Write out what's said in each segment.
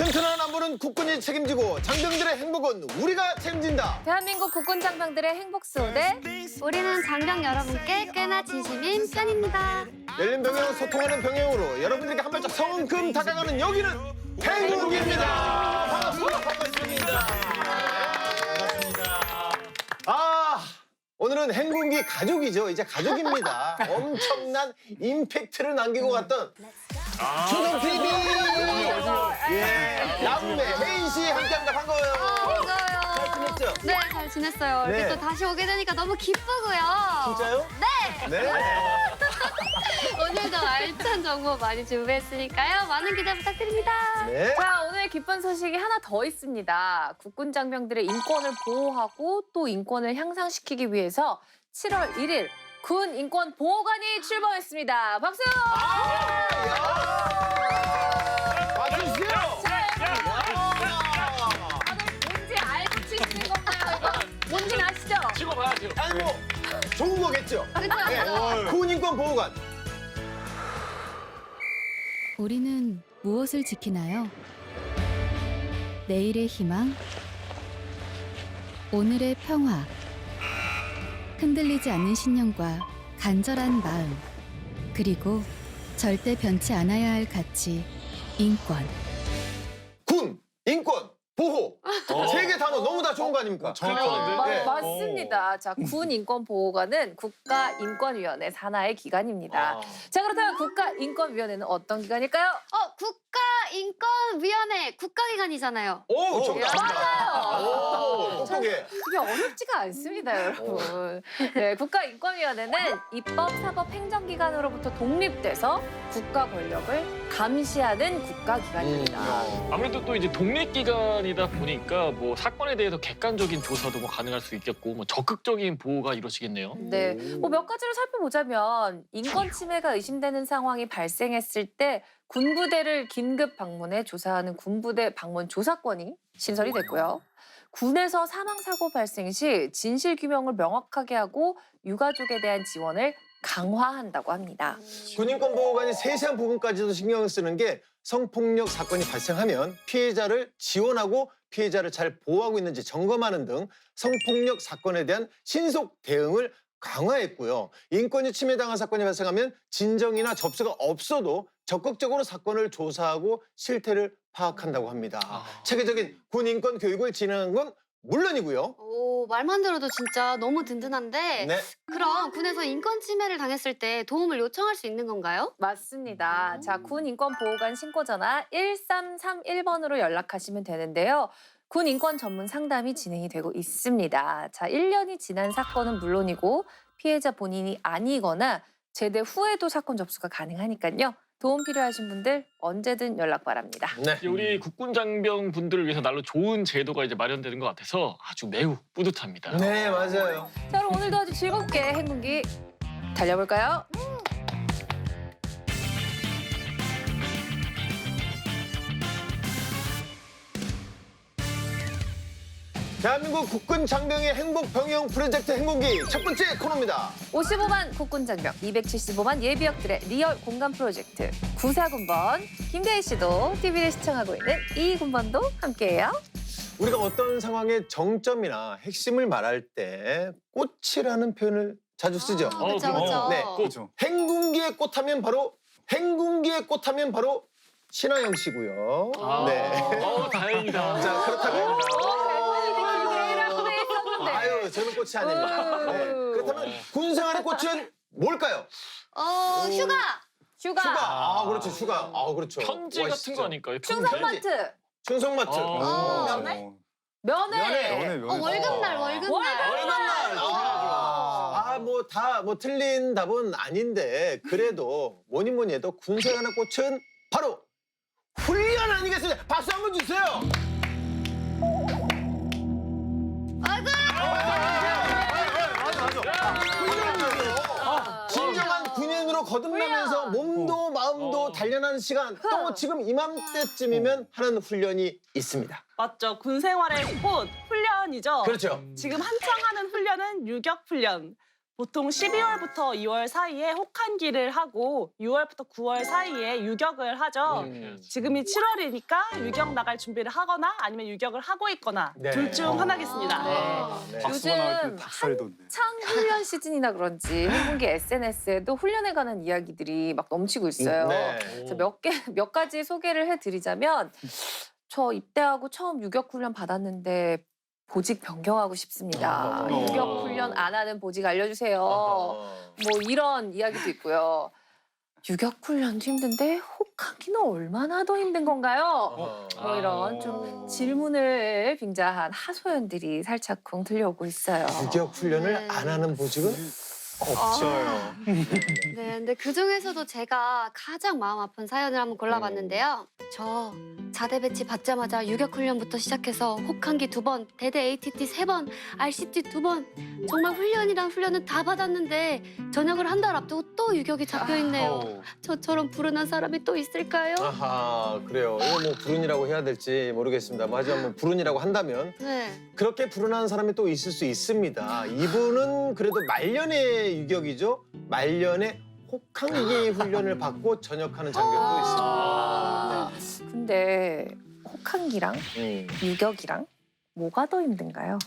튼튼한 안보는 국군이 책임지고 장병들의 행복은 우리가 책임진다. 대한민국 국군 장병들의 행복 소대. 우리는 장병 여러분께 꽤나 진심인 편입니다. 열린 병영, 소통하는 병영으로 여러분들께 한 발짝 성큼 다가가는 여기는 행국입니다. 반갑습니다. 반갑습니다. 오늘은 행군기 가족이죠. 이제 가족입니다. 엄청난 임팩트를 남기고 갔던 조정 TV. 예, 남매 혜인 씨 함께합니다. 반가워요. 반가워요. 잘 지냈죠? 네, 잘 지냈어요. 네. 이렇게 또 다시 오게 되니까 너무 기쁘고요. 진짜요? 네. 네. 오늘도 알찬 정보 많이 준비했으니까요. 많은 기대 부탁드립니다. 네. 자, 오늘 기쁜 소식이 하나 더 있습니다. 국군 장병들의 인권을 보호하고 또 인권을 향상시키기 위해서 7월 1일 군 인권 보호관이 출범했습니다. 박수! 와주세요. 다들 뭔지 알고 치시는 건가요? 이거 뭔지 아시죠? 찍어봐야죠. 아니 뭐 좋은 거겠죠. 네. 군 인권 보호관. 우리는 무엇을 지키나요? 내일의 희망, 오늘의 평화, 흔들리지 않는 신념과 간절한 마음, 그리고 절대 변치 않아야 할 가치, 인권. 군 인권 보호. 세 개 단어 너무 다 좋은 거 아닙니까? 네. 맞습니다. 자, 군 인권 보호관은 국가인권위원회 산하의 기관입니다. 자, 그렇다면 국가인권위원회는 어떤 기관일까요? 국가인권위원회 국가기관이잖아요. 오, 정답. 맞아요. 오, 똑똑해. 그게 어렵지가 않습니다, 여러분. 네, 국가인권위원회는 입법, 사법, 행정기관으로부터 독립돼서 국가 권력을 감시하는 국가기관입니다. 아무래도 또 이제 독립기관이다 보니까 뭐 사건에 대해서 객관적인 조사도 뭐 가능할 수 있겠고 뭐 적극적인 보호가 이루어지겠네요. 네, 뭐 몇 가지를 살펴보자면 인권 침해가 의심되는 상황이 발생했을 때 군부대를 긴급 방문해 조사하는 군부대 방문 조사권이 신설이 됐고요. 군에서 사망사고 발생 시 진실규명을 명확하게 하고 유가족에 대한 지원을 강화한다고 합니다. 군 인권 보호관이 세세한 부분까지도 신경을 쓰는 게 성폭력 사건이 발생하면 피해자를 지원하고 피해자를 잘 보호하고 있는지 점검하는 등 성폭력 사건에 대한 신속 대응을 강화했고요. 인권이 침해당한 사건이 발생하면 진정이나 접수가 없어도 적극적으로 사건을 조사하고 실태를 파악한다고 합니다. 체계적인 군 인권 교육을 진행한 건 물론이고요. 오, 말만 들어도 진짜 너무 든든한데 네. 그럼 군에서 인권 침해를 당했을 때 도움을 요청할 수 있는 건가요? 맞습니다. 자, 군 인권보호관 신고전화 1331번으로 연락하시면 되는데요. 군 인권 전문 상담이 진행이 되고 있습니다. 자, 1년이 지난 사건은 물론이고 피해자 본인이 아니거나 제대 후에도 사건 접수가 가능하니까요. 도움 필요하신 분들 언제든 연락 바랍니다. 네. 이제 우리 국군 장병 분들을 위해서 날로 좋은 제도가 이제 마련되는 것 같아서 아주 매우 뿌듯합니다. 네, 맞아요. 자, 그럼 오늘도 아주 즐겁게 행군기 달려볼까요? 대한민국 국군 장병의 행복 병영 프로젝트 행군기 첫 번째 코너입니다. 55만 국군 장병, 275만 예비역들의 리얼 공감 프로젝트 94군번 김대희 씨도 TV를 시청하고 있는 이 군번도 함께해요. 우리가 어떤 상황의 정점이나 핵심을 말할 때 꽃이라는 표현을 자주 쓰죠. 그렇죠, 그렇죠. 네. 그렇죠. 행군기의 꽃하면 바로 신하영 씨고요. 네. 다행이다. 자, 그렇다면 김대희라고 돼 있었는데. 아유, 저는 꽃이 아닙니다. 네. 그렇다면 군 생활의 꽃은 뭘까요? 휴가. 휴가, 휴가. 아, 그렇죠. 휴가. 아, 그렇죠. 편지 와, 같은 진짜. 거 아닐까요? 충성마트, 충성마트. 면회? 면회. 월급날, 월급날. 월급날. 뭐 틀린 답은 아닌데 그래도 뭐니 해도 군 생활의 꽃은 바로 훈련 아니겠습니까? 박수 한번 주세요. 진정한 군인으로 거듭나면서 몸도 마음도 단련하는 시간 또 지금 이맘때쯤이면 하는 훈련이 있습니다. 맞죠. 군 생활의 꽃 훈련이죠. 그렇죠. 지금 한창 하는 훈련은 유격 훈련. 보통 12월부터 2월 사이에 혹한기를 하고 6월부터 9월 사이에 유격을 하죠. 지금이 7월이니까 유격 나갈 준비를 하거나 아니면 유격을 하고 있거나 네. 둘 중 하나겠습니다. 네. 요즘 한창 훈련 시즌이나 그런지 한국의 SNS에도 훈련에 관한 이야기들이 막 넘치고 있어요. 네. 그래서 몇 가지 소개를 해드리자면 저 입대하고 처음 유격 훈련 받았는데 보직 변경하고 싶습니다. 어. 유격 훈련 안 하는 보직 알려주세요. 뭐 이런 이야기도 있고요. 유격 훈련도 힘든데 혹하기는 얼마나 더 힘든 건가요? 뭐 이런 좀 질문을 빙자한 하소연들이 살짝쿵 들려오고 있어요. 유격 훈련을 네. 안 하는 보직은 없어요. 네, 근데 그 중에서도 제가 가장 마음 아픈 사연을 한번 골라봤는데요. 저 4대 배치 받자마자 유격 훈련부터 시작해서 혹한기 2번, 대대 ATT 3번, RCT 2번 정말 훈련이란 훈련은 다 받았는데 전역을 한 달 앞두고 또 유격이 잡혀 있네요. 저처럼 불운한 사람이 또 있을까요? 아하, 그래요. 이거 뭐 불운이라고 해야 될지 모르겠습니다. 하지만 뭐 불운이라고 한다면 네. 그렇게 불운한 사람이 또 있을 수 있습니다. 이분은 그래도 말년의 유격이죠. 말년에 혹한기 훈련을 받고 전역하는 장면도 있습니다. 근데 혹한기랑 유격이랑 뭐가 더 힘든가요?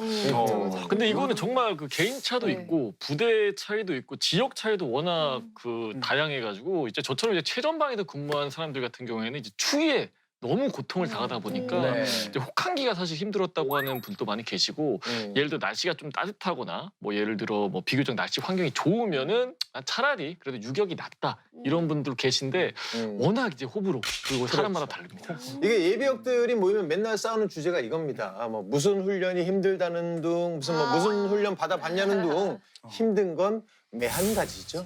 근데 이거는 정말 그 개인 차도 네. 있고 부대 차이도 있고 지역 차이도 워낙 그 다양해가지고 이제 저처럼 이제 최전방에서 근무한 사람들 같은 경우에는 이제 추위에 너무 고통을 당하다 보니까 네. 이제 혹한기가 사실 힘들었다고 하는 분도 많이 계시고 예를 들어 날씨가 좀 따뜻하거나 뭐 예를 들어 뭐 비교적 날씨 환경이 좋으면은 차라리 그래도 유격이 낫다 이런 분들 계신데 워낙 이제 호불호 그리고 사람마다 다릅니다. 이게 예비역들이 모이면 맨날 싸우는 주제가 이겁니다. 뭐 무슨 훈련이 힘들다는 둥, 무슨 뭐 무슨 훈련 받아봤냐는 둥. 힘든 건 매한 가지죠.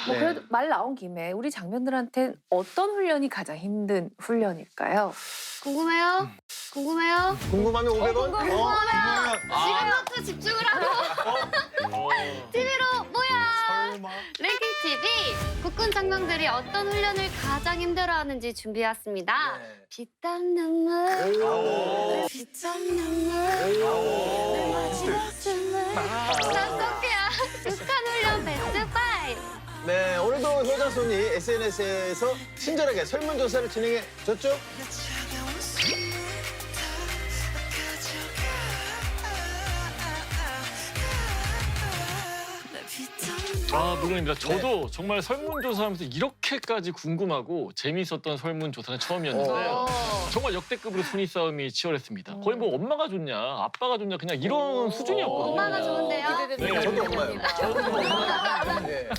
뭐 네. 그래도 말 나온 김에 우리 장병들한텐 어떤 훈련이 가장 힘든 훈련일까요? 궁금해요? 궁금해요? 궁금하면 500원? 궁금하면 지금부터 집중을 하고 TV로 모여! 랭킹 TV! 국군 장병들이 어떤 훈련을 가장 힘들어하는지 준비해왔습니다. 네. 피땀 눈물, 오. 피땀 눈물, 내 마지막 숨을 낭독해야 북한 훈련 베스트 5! 네, 오늘도 효자손이 SNS에서 친절하게 설문조사를 진행해 줬죠? 물론입니다. 저도 정말 설문조사하면서 이렇게까지 궁금하고 재미있었던 설문조사는 처음이었는데요. 정말 역대급으로 순위 싸움이 치열했습니다. 거의 뭐 엄마가 좋냐, 아빠가 좋냐 그냥 이런 수준이었거든요. 엄마가 좋은데요? 기대됩니다. 네, 저도 엄마요. 네.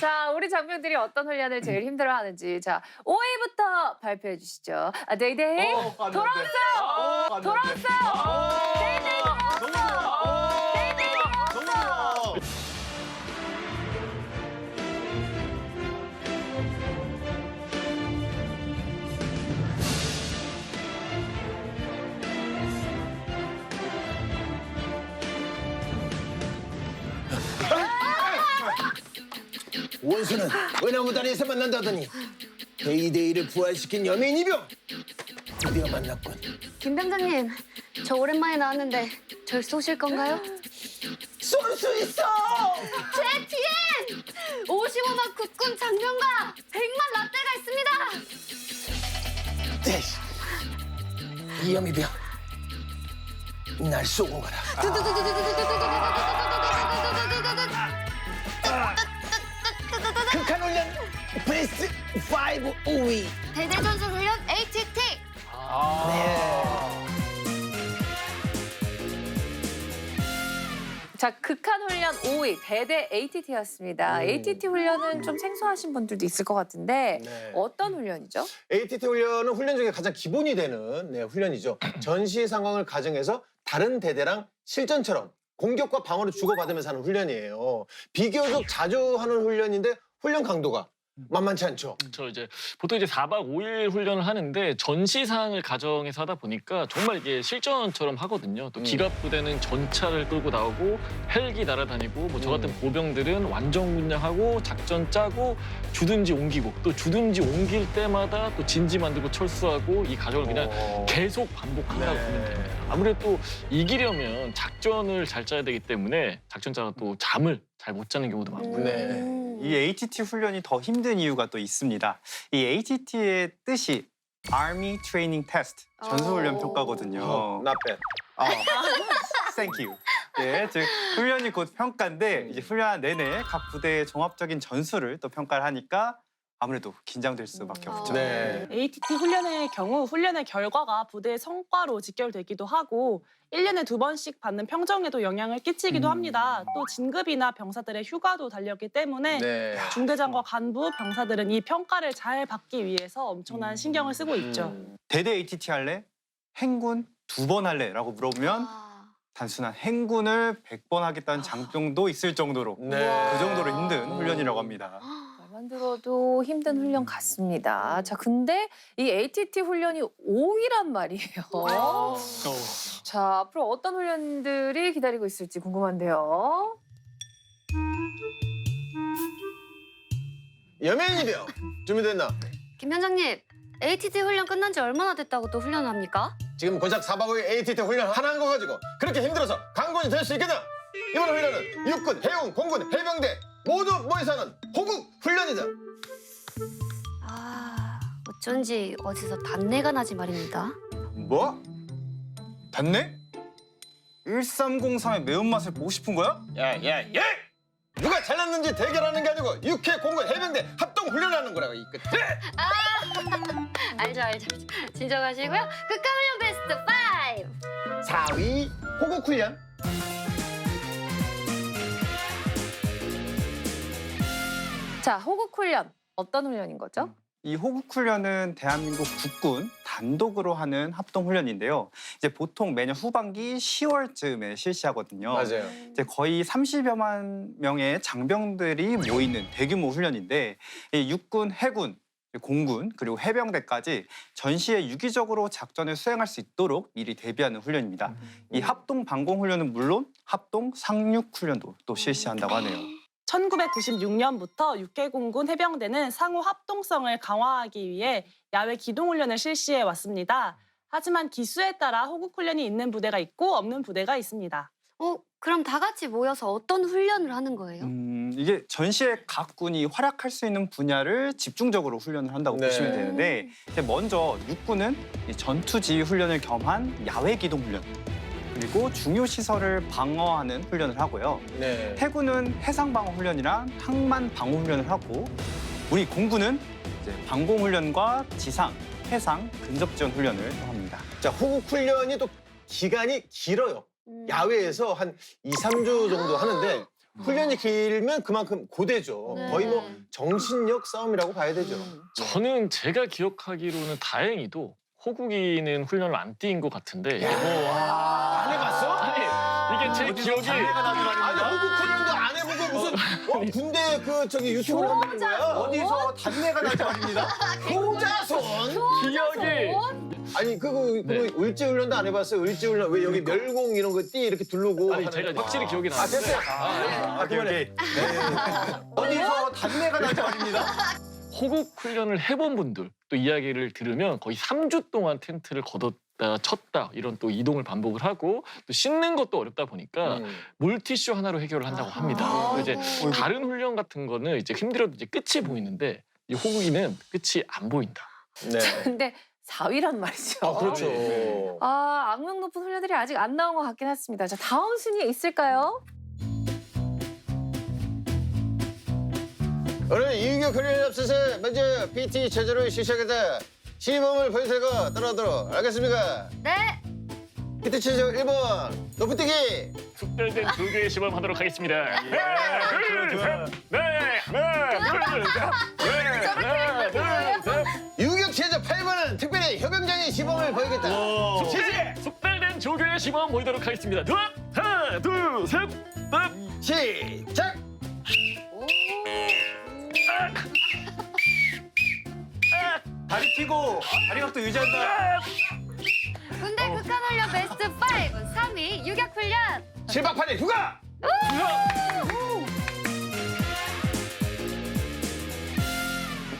자, 우리 장병들이 어떤 훈련을 제일 힘들어하는지 자 5위부터 발표해 주시죠. 데이데이 돌아왔어요. 돌아왔어요. 데이데이 돌아왔어요. 데이데이 돌아왔어요. 원수는 은하무 다리에서 만난다더니 데이데이를 부활시킨 여민 이병 드디어 만났군. 김 병장님, 저 오랜만에 나왔는데 절 쏘실 건가요? 쏠 수 있어! 제 뒤엔 55만 국군 장병과 100만 라떼가 있습니다. 네. 이여미병 날 쏘고 가라. 극한 훈련 베스트 5 5위. 대대전술 훈련 ATT. 자, 극한 훈련 5위 대대 ATT였습니다. ATT 훈련은 좀 생소하신 분들도 있을 것 같은데 네. 어떤 훈련이죠? ATT 훈련은 훈련 중에 가장 기본이 되는 훈련이죠. 전시 상황을 가정해서 다른 대대랑 실전처럼 공격과 방어를 주고받으면서 하는 훈련이에요. 비교적 자주 하는 훈련인데 훈련 강도가 만만치 않죠. 저 이제 보통 이제 4박 5일 훈련을 하는데 전시상을 가정해서 하다 보니까 정말 이게 실전처럼 하거든요. 또 기갑 부대는 전차를 끌고 나오고 헬기 날아다니고 뭐 저 같은 보병들은 완전 군량하고 작전 짜고 주둔지 옮기고 또 주둔지 옮길 때마다 또 진지 만들고 철수하고 이 과정을 그냥 계속 반복한다고 보면 됩니다. 아무래도 또 이기려면 작전을 잘 짜야 되기 때문에 작전자가 또 잠을 잘 못 자는 경우도 많고요. 네. 이 ATT 훈련이 더 힘든 이유가 또 있습니다. 이 ATT의 뜻이 Army Training Test, 전수훈련 평가거든요. Not bad. Thank you. 예, 즉 훈련이 곧 평가인데 이제 훈련 내내 각 부대의 종합적인 전술을 또 평가를 하니까 아무래도 긴장될 수밖에 없죠. 네. ATT 훈련의 경우 훈련의 결과가 부대의 성과로 직결되기도 하고 1년에 2번씩 받는 평정에도 영향을 끼치기도 합니다. 또 진급이나 병사들의 휴가도 달렸기 때문에 네. 중대장과 간부, 병사들은 이 평가를 잘 받기 위해서 엄청난 신경을 쓰고 있죠. 대대 ATT 할래? 행군 2번 할래? 라고 물어보면 단순한 행군을 100번 하겠다는 장병도 있을 정도로 네. 그 정도로 힘든 훈련이라고 합니다. 말만 들어도 힘든 훈련 같습니다. 자, 근데 이 ATT 훈련이 5위란 말이에요. 자, 앞으로 어떤 훈련들이 기다리고 있을지 궁금한데요. 여맨이병 준비됐나? 김 현장님, ATT 훈련 끝난 지 얼마나 됐다고 또 훈련을 합니까? 지금 고작 4박 5일 ATT 훈련 하나 한 거 가지고 그렇게 힘들어서 강군이 될 수 있겠냐? 이번 훈련은 육군, 해군, 공군, 해병대 모두 모여서 하는 호국 훈련이다. 아, 어쩐지 어디서 단내가 나지 말입니다. 뭐? 됐네? 1303의 매운맛을 보고 싶은 거야? 야야야! 누가 잘났는지 대결하는 게 아니고 육해, 공군, 해병대 합동 훈련하는 거라고 이 끝에. 알죠. 진정하시고요. 국가훈련 베스트 5! 4위 호국 훈련. 자, 호국 훈련. 어떤 훈련인 거죠? 이 호국 훈련은 대한민국 국군 단독으로 하는 합동 훈련인데요. 이제 보통 매년 후반기 10월쯤에 실시하거든요. 맞아요. 이제 거의 30여만 명의 장병들이 모이는 대규모 훈련인데 이 육군, 해군, 공군 그리고 해병대까지 전시에 유기적으로 작전을 수행할 수 있도록 미리 대비하는 훈련입니다. 이 합동 방공 훈련은 물론 합동 상륙 훈련도 또 실시한다고 하네요. 1996년부터 육해공군 해병대는 상호 합동성을 강화하기 위해 야외 기동훈련을 실시해 왔습니다. 하지만 기수에 따라 호국훈련이 있는 부대가 있고 없는 부대가 있습니다. 그럼 다 같이 모여서 어떤 훈련을 하는 거예요? 이게 전시에 각 군이 활약할 수 있는 분야를 집중적으로 훈련을 한다고 네. 보시면 되는데 이제 먼저 육군은 이 전투 지휘 훈련을 겸한 야외 기동 훈련 그리고 중요 시설을 방어하는 훈련을 하고요. 네. 해군은 해상 방어 훈련이랑 항만 방어 훈련을 하고 우리 공군은 이제 방공 훈련과 지상, 해상 근접 지원 훈련을 또 합니다. 자, 호국 훈련이 또 기간이 길어요. 야외에서 한 2, 3주 정도 하는데 훈련이 길면 그만큼 고되죠. 네. 거의 뭐 정신력 싸움이라고 봐야 되죠. 저는 제가 기억하기로는 다행히도 호국인은 훈련을 안 뛴 것 같은데 이게 뭐 안 해봤어? 아니 이게 제 기억이 아니 호국 훈련도 안 해보고 무슨 군대 그 저기 유튜브를 한다는 거야? 어디서 단내가 나지 말입니다. 효자손? 기억이 아니 그거 을지 훈련도 안 해봤어요? 을지 훈련 왜 여기 멸공 이런 거 띠 이렇게 두르고 아니 하는 제가 거. 확실히 기억이 아 나는데 됐어요. 그만해. 어디서 단내가 나지 말입니다. 호국 훈련을 해본 분들 또 이야기를 들으면 거의 3주 동안 텐트를 걷었다 쳤다 이런 또 이동을 반복을 하고 또 씻는 것도 어렵다 보니까 물티슈 하나로 해결을 한다고 합니다. 이제 다른 훈련 같은 거는 이제 힘들어도 이제 끝이 보이는데 이 호국이는 끝이 안 보인다. 네. 근데 4위란 말이죠. 그렇죠. 아, 악명 높은 훈련들이 아직 안 나온 것 같긴 했습니다. 자, 다음 순위에 있을까요? 오늘 이규 훈련에 앞서서 먼저 PT 체조를 실시하겠다. 시범을 보여주고 따라오도록 알겠습니까? 네! PT 체조 1번 높이뛰기. 숙달된 두 개의 시범 하도록 하겠습니다. 하나, 둘, 셋. 네, 하나, 둘, 셋. 네, 하나, 둘, 셋. 유격 체조 8번은 특별히 협영적인 시범을 보이겠다. 시작! 숙달된 조교의 시범 보이도록 하겠습니다. 하나, 둘, 셋. 시작. 펴고 다리 각도 유지한다. 군대 극한훈련 베스트 5 3위 유격훈련. 실밥판에 휴가!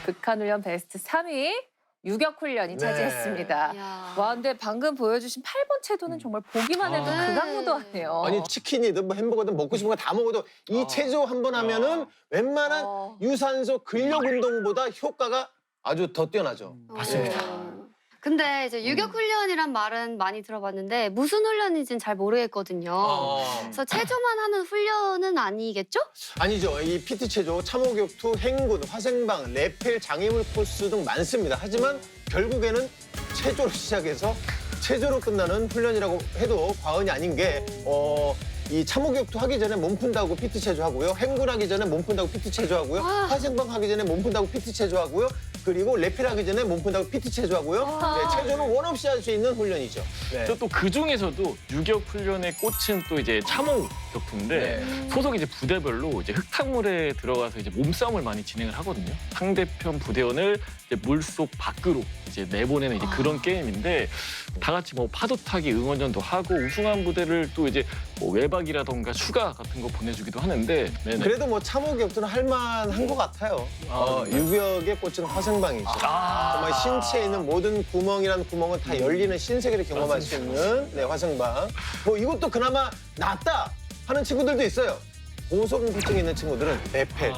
극한훈련 베스트 3위 유격훈련이 네. 차지했습니다. 이야. 와, 근데 방금 보여주신 8번 채도는 정말 보기만 해도 아. 극악무도하네요. 아니 치킨이든 뭐 햄버거든 먹고 싶은 거 다 먹어도 이 체조 한 번 하면은 웬만한 어. 유산소 근력 운동보다 효과가 아주 더 뛰어나죠. 맞습니다. 근데 이제 유격훈련이란 말은 많이 들어봤는데 무슨 훈련인지는 잘 모르겠거든요. 그래서 체조만 하는 훈련은 아니겠죠? 아니죠. 이 PT 체조, 참호격투, 행군, 화생방, 레펠, 장애물 코스 등 많습니다. 하지만 결국에는 체조로 시작해서 체조로 끝나는 훈련이라고 해도 과언이 아닌 게 이 참호격투 하기 전에 몸 푼다고 PT 체조 하고요. 행군 하기 전에 몸 푼다고 PT 체조 하고요. 와. 화생방 하기 전에 몸 푼다고 PT 체조 하고요. 그리고 레펠 하기 전에 몸 푼다고 PT 체조 하고요. 네, 체조는 원 없이 할 수 있는 훈련이죠. 네. 또 그 중에서도 유격 훈련의 꽃은 또 이제 참호 격투인데 네. 소속 이제 부대별로 이제 흙탕물에 들어가서 이제 몸싸움을 많이 진행을 하거든요. 상대편 부대원을 이제 물속 밖으로 이제 내보내는 이제 그런 게임인데 다 같이 뭐 파도 타기 응원전도 하고 우승한 부대를 또 이제 뭐 외박이라던가 휴가 같은 거 보내주기도 하는데 네네. 그래도 뭐 참호격투는 할만한 것 같아요. 유격의 꽃은 화생방이죠. 정말 신체에 있는 모든 구멍이라는 구멍은 다 열리는 신세계를 경험할 수 있는 네, 화생방. 뭐 이것도 그나마 낫다 하는 친구들도 있어요. 고소공포증 있는 친구들은 레펠.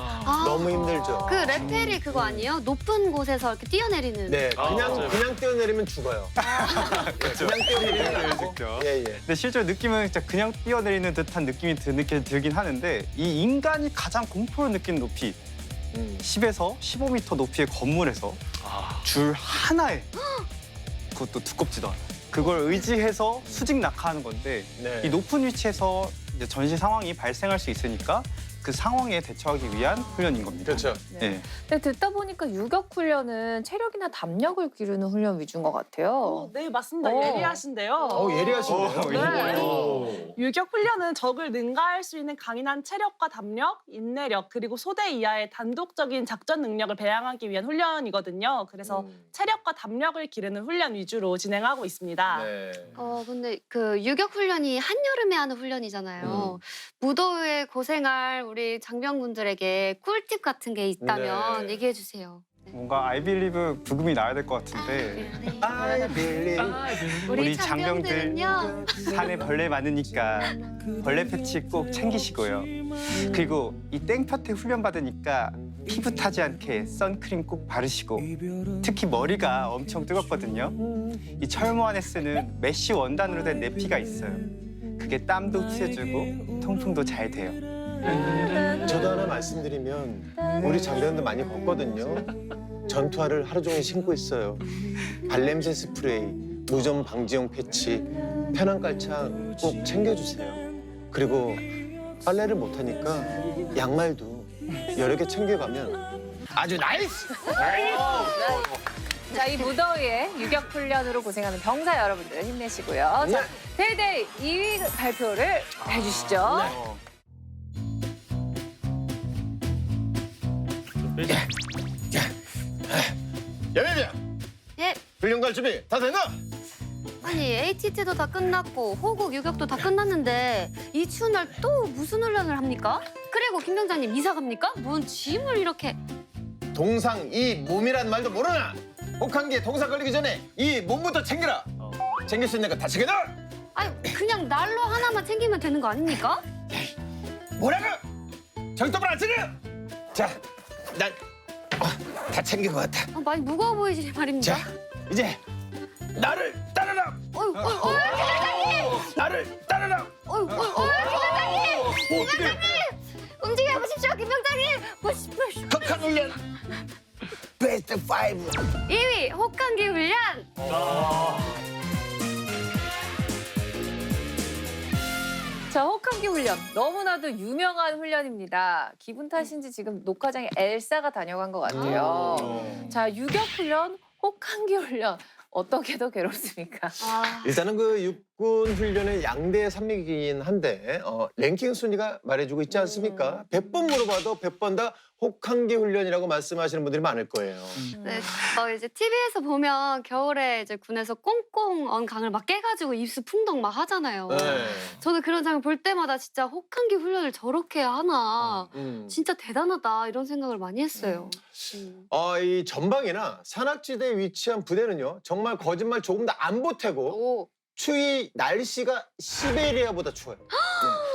너무 힘들죠. 그 레펠이 그거 아니에요? 높은 곳에서 이렇게 뛰어내리는. 네, 맞아요. 그냥 뛰어내리면 죽어요. 네, 그냥 뛰어내리면 죽고. 그렇죠. 예, 예. 근데 실제로 느낌은 진짜 그냥 뛰어내리는 듯한 느낌이 들긴 하는데 이 인간이 가장 공포를 느끼는 높이 10에서 15m 높이의 건물에서 줄 하나에 그것도 두껍지도 않아. 그걸 의지해서 수직 낙하하는 건데 네. 이 높은 위치에서 이제 전시 상황이 발생할 수 있으니까 그 상황에 대처하기 위한 훈련인 겁니다. 그렇죠. 네. 근데 듣다 보니까 유격훈련은 체력이나 담력을 기르는 훈련 위주인 것 같아요. 네, 맞습니다. 오. 예리하신데요. 예리하시네요. 네. 유격 훈련은 적을 능가할 수 있는 강인한 체력과 담력, 인내력, 그리고 소대 이하의 단독적인 작전 능력을 배양하기 위한 훈련이거든요. 그래서 체력과 담력을 기르는 훈련 위주로 진행하고 있습니다. 네. 근데 그 유격훈련이 한여름에 하는 훈련이잖아요. 무더위에 고생할 우리 장병분들에게 꿀팁 같은 게 있다면 네. 얘기해 주세요. 뭔가 I believe 부금이 나야 될 것 같은데 I believe. 우리 장병들은요 산에 벌레 많으니까 벌레 패치 꼭 챙기시고요. 그리고 이 땡볕에 훈련 받으니까 피부 타지 않게 선크림 꼭 바르시고 특히 머리가 엄청 뜨겁거든요. 이 철모 안에 쓰는 메쉬 원단으로 된 내피가 있어요. 그게 땀도 흡수해주고 통풍도 잘 돼요. 저도 하나 말씀드리면 우리 장병들 많이 걷거든요. 전투화를 하루 종일 신고 있어요. 발냄새 스프레이, 무좀 방지용 패치, 편한 깔창 꼭 챙겨주세요. 그리고 빨래를 못하니까 양말도 여러 개 챙겨가면 아주 나이스! 자, 이 무더위에 유격훈련으로 고생하는 병사 여러분들 힘내시고요. 자, 데이데이 2위 발표를 해주시죠. 여매명 예. 훈련 갈 준비 다 됐나? 아니 ATT도 다 끝났고 호국 유격도 다 끝났는데 이 추운 날 또 무슨 훈련을 합니까? 그리고 김 병장님 이사 갑니까? 뭔 짐을 이렇게. 동상 이 몸이란 말도 모르나? 혹한기에 동상 걸리기 전에 이 몸부터 챙겨라. 챙길 수 있는 거 다 챙겨놔. 아니 그냥 난로 하나만 챙기면 되는 거 아닙니까? 뭐라고? 정답을 안 챙겨? 자, 난 다 챙긴 것 같아. 많이 무거워 보이지 말입니다. 자, 이제 나를 따르라. 나를 따르라. 움직여 보십시오 김 병장님. 극한 훈련 베스트 5. 2위 혹한기 훈련. 자, 혹한기 훈련. 너무나도 유명한 훈련입니다. 기분 탓인지 지금 녹화장에 엘사가 다녀간 것 같아요. 자, 유격훈련, 혹한기 훈련. 어떻게 더 괴롭습니까? 일단은 그 육군 훈련의 양대 산맥이긴 한데 랭킹 순위가 말해주고 있지 않습니까? 100번 물어봐도 100번 다 혹한기 훈련이라고 말씀하시는 분들이 많을 거예요. 네, 막 이제 TV에서 보면 겨울에 이제 군에서 꽁꽁 언 강을 막 깨가지고 입수 풍덩 막 하잖아요. 네. 저는 그런 장면 볼 때마다 진짜 혹한기 훈련을 저렇게 하나 진짜 대단하다 이런 생각을 많이 했어요. 이 전방이나 산악지대에 위치한 부대는요, 정말 거짓말 조금 더 안 보태고 오, 추위 날씨가 시베리아보다 추워요. 네.